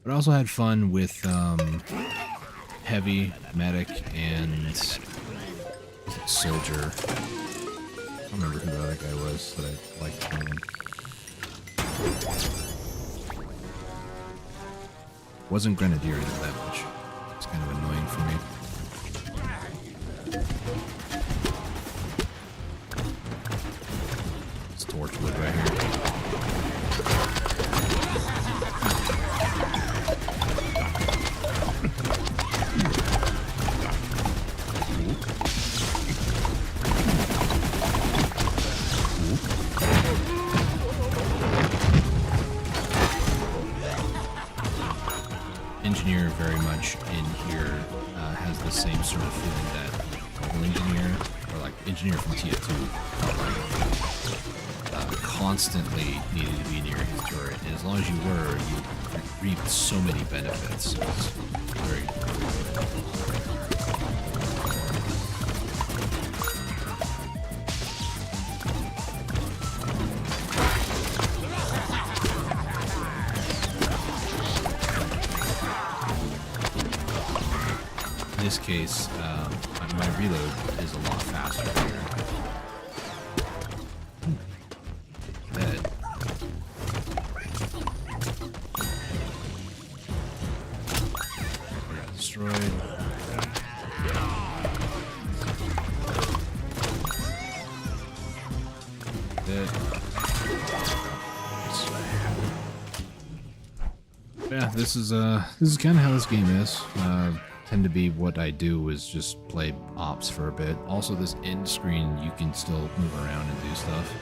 But I also had fun with heavy, medic, and soldier. I don't remember who the other guy was that I liked playing. Wasn't Grenadier either that much. It's kind of annoying for me. It's Torchwood right here. Engineer very much in here has the same sort of feeling that Total Engineer, or like Engineer from TF2, constantly needed to be near his turret. And as long as you were, you reaped so many benefits. It was very in this case, my reload is a lot faster here. Dead. We got destroyed. Dead. Yeah, this is kind of how this game is. Tend to be what I do is just play ops for a bit. Also, this end screen, you can still move around and do stuff.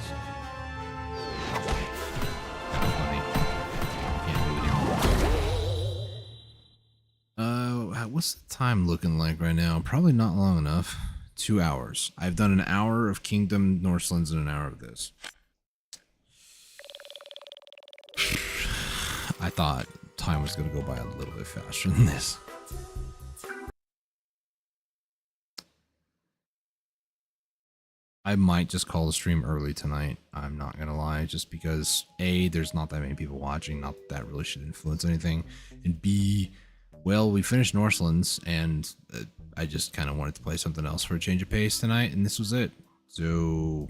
Funny. Can't do it anymore. What's the time looking like right now? Probably not long enough. 2 hours. I've done an hour of Kingdom, Norselands, and an hour of this. I thought time was going to go by a little bit faster than this. I might just call the stream early tonight. I'm not gonna lie, just because A, there's not that many people watching, not that really should influence anything, and B, well, we finished Norselands, and I just kind of wanted to play something else for a change of pace tonight, and this was it. So,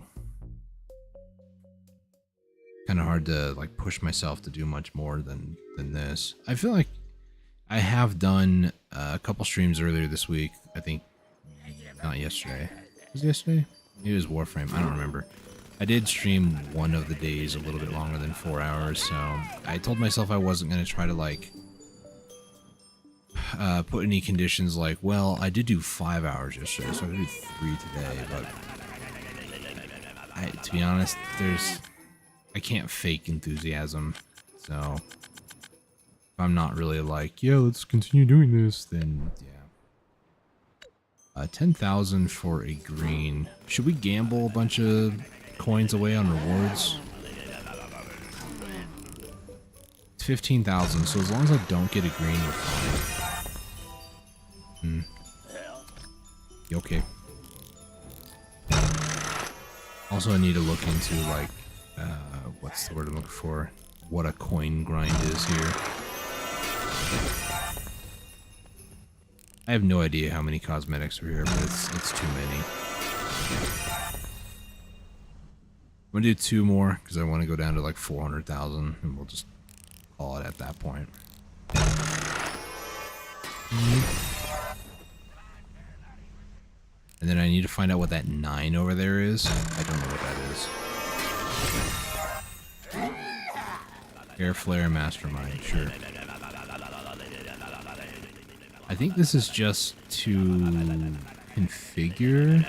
kind of hard to like push myself to do much more than this. I feel like I have done a couple streams earlier this week. I think not yesterday. Was it yesterday? It was Warframe. I don't remember. I did stream one of the days a little bit longer than 4 hours, so I told myself I wasn't going to try to, like, put any conditions like, well, I did do 5 hours yesterday, so I could do 3 today, but to be honest, I can't fake enthusiasm, so if I'm not really like, yeah, let's continue doing this, then yeah. 10,000 for a green. Should we gamble a bunch of coins away on rewards? It's 15,000, so as long as I don't get a green, we're fine. You okay? Also, I need to look into, like, what's the word I'm looking for? What a coin grind is here. I have no idea how many cosmetics are here, but it's too many. I'm gonna do 2 more because I want to go down to like 400,000, and we'll just call it at that point. And then I need to find out what that 9 over there is. I don't know what that is. Air Flare Mastermind, sure. I think this is just to configure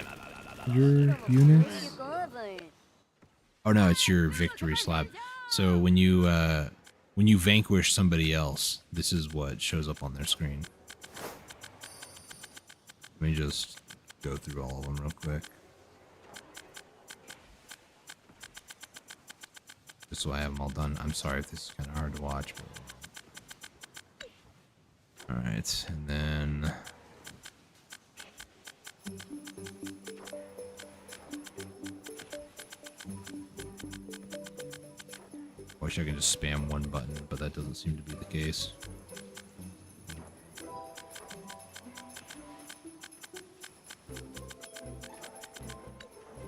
your units. Oh no, it's your victory slab. So when you vanquish somebody else, this is what shows up on their screen. Let me just go through all of them real quick. Just so I have them all done. I'm sorry if this is kind of hard to watch. Alright, and then... I wish I could just spam one button, but that doesn't seem to be the case.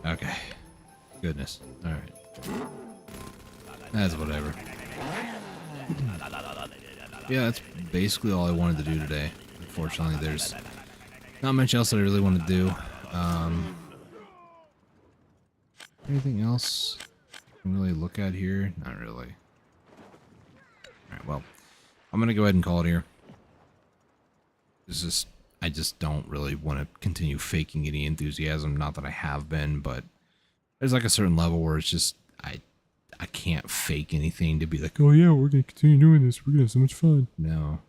Okay. Goodness. Alright. That's whatever. Yeah, that's basically all I wanted to do today. Unfortunately, there's not much else that I really want to do. Anything else I can really look at here? Not really. Alright, well, I'm going to go ahead and call it here. I just don't really want to continue faking any enthusiasm. Not that I have been, but there's like a certain level where it's just, I can't fake anything to be like, oh yeah, we're going to continue doing this. We're going to have so much fun. No.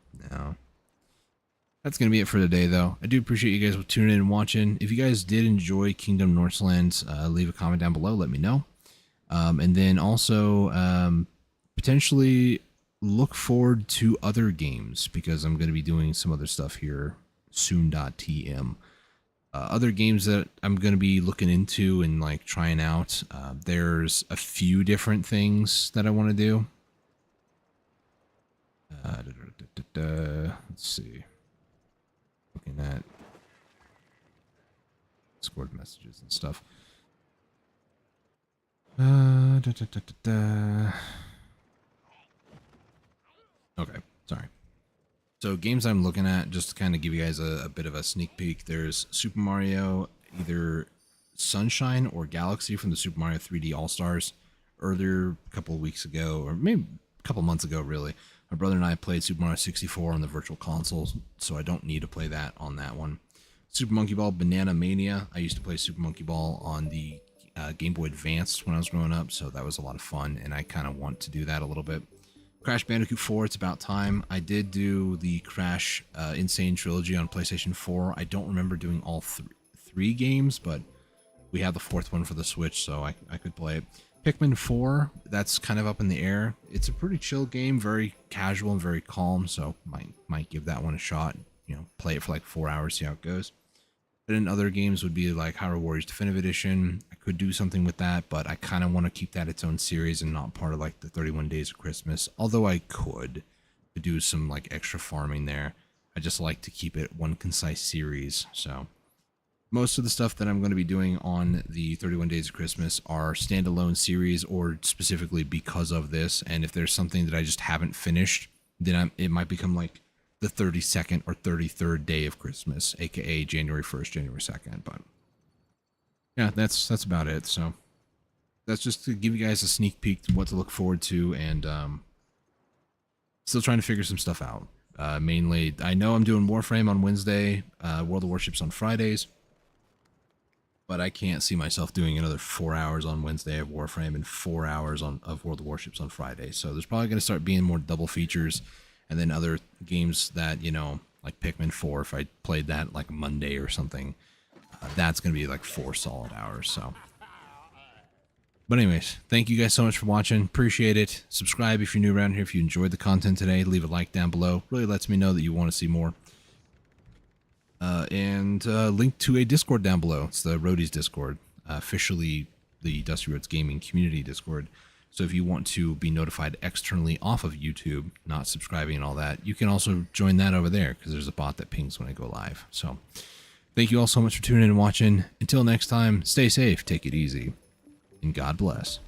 That's going to be it for today, though. I do appreciate you guys tuning in and watching. If you guys did enjoy Kingdom Norselands, leave a comment down below. Let me know. And then also potentially look forward to other games because I'm going to be doing some other stuff here soon.tm. Other games that I'm going to be looking into and like trying out. There's a few different things that I want to do. Let's see. Looking at Discord messages and stuff. Okay, sorry. So games I'm looking at, just to kind of give you guys a bit of a sneak peek, there's Super Mario, either Sunshine or Galaxy from the Super Mario 3D All-Stars. Earlier, a couple of weeks ago, or maybe a couple months ago really, my brother and I played Super Mario 64 on the Virtual Console, so I don't need to play that on that one. Super Monkey Ball Banana Mania, I used to play Super Monkey Ball on the Game Boy Advance when I was growing up, so that was a lot of fun, and I kind of want to do that a little bit. Crash Bandicoot 4, it's about time. I did do the Crash Insane Trilogy on PlayStation 4. I don't remember doing all three games, but we have the fourth one for the Switch, so I could play it. Pikmin 4, that's kind of up in the air. It's a pretty chill game, very casual and very calm, so might give that one a shot. You know, play it for like 4 hours, see how it goes. But in other games would be like Hyrule Warriors Definitive Edition. I could do something with that, but I kind of want to keep that its own series and not part of like the 31 Days of Christmas. Although I could do some like extra farming there. I just like to keep it one concise series. So most of the stuff that I'm going to be doing on the 31 Days of Christmas are standalone series or specifically because of this. And if there's something that I just haven't finished, then it might become like the 32nd or 33rd day of Christmas, aka January 1st, January 2nd. But yeah, that's about it. So that's just to give you guys a sneak peek to what to look forward to, and still trying to figure some stuff out. Mainly, I know I'm doing Warframe on Wednesday, World of Warships on Fridays, but I can't see myself doing another 4 hours on Wednesday of Warframe and 4 hours of World of Warships on Friday. So there's probably going to start being more double features. And then other games that, you know, like Pikmin 4, if I played that like Monday or something, that's going to be like 4 solid hours. So, but anyways, thank you guys so much for watching. Appreciate it. Subscribe if you're new around here. If you enjoyed the content today, leave a like down below. Really lets me know that you want to see more. And link to a Discord down below. It's the Roadies Discord, officially the Dusty Roads Gaming Community Discord. So if you want to be notified externally off of YouTube, not subscribing and all that, you can also join that over there because there's a bot that pings when I go live. So thank you all so much for tuning in and watching. Until next time, stay safe, take it easy, and God bless.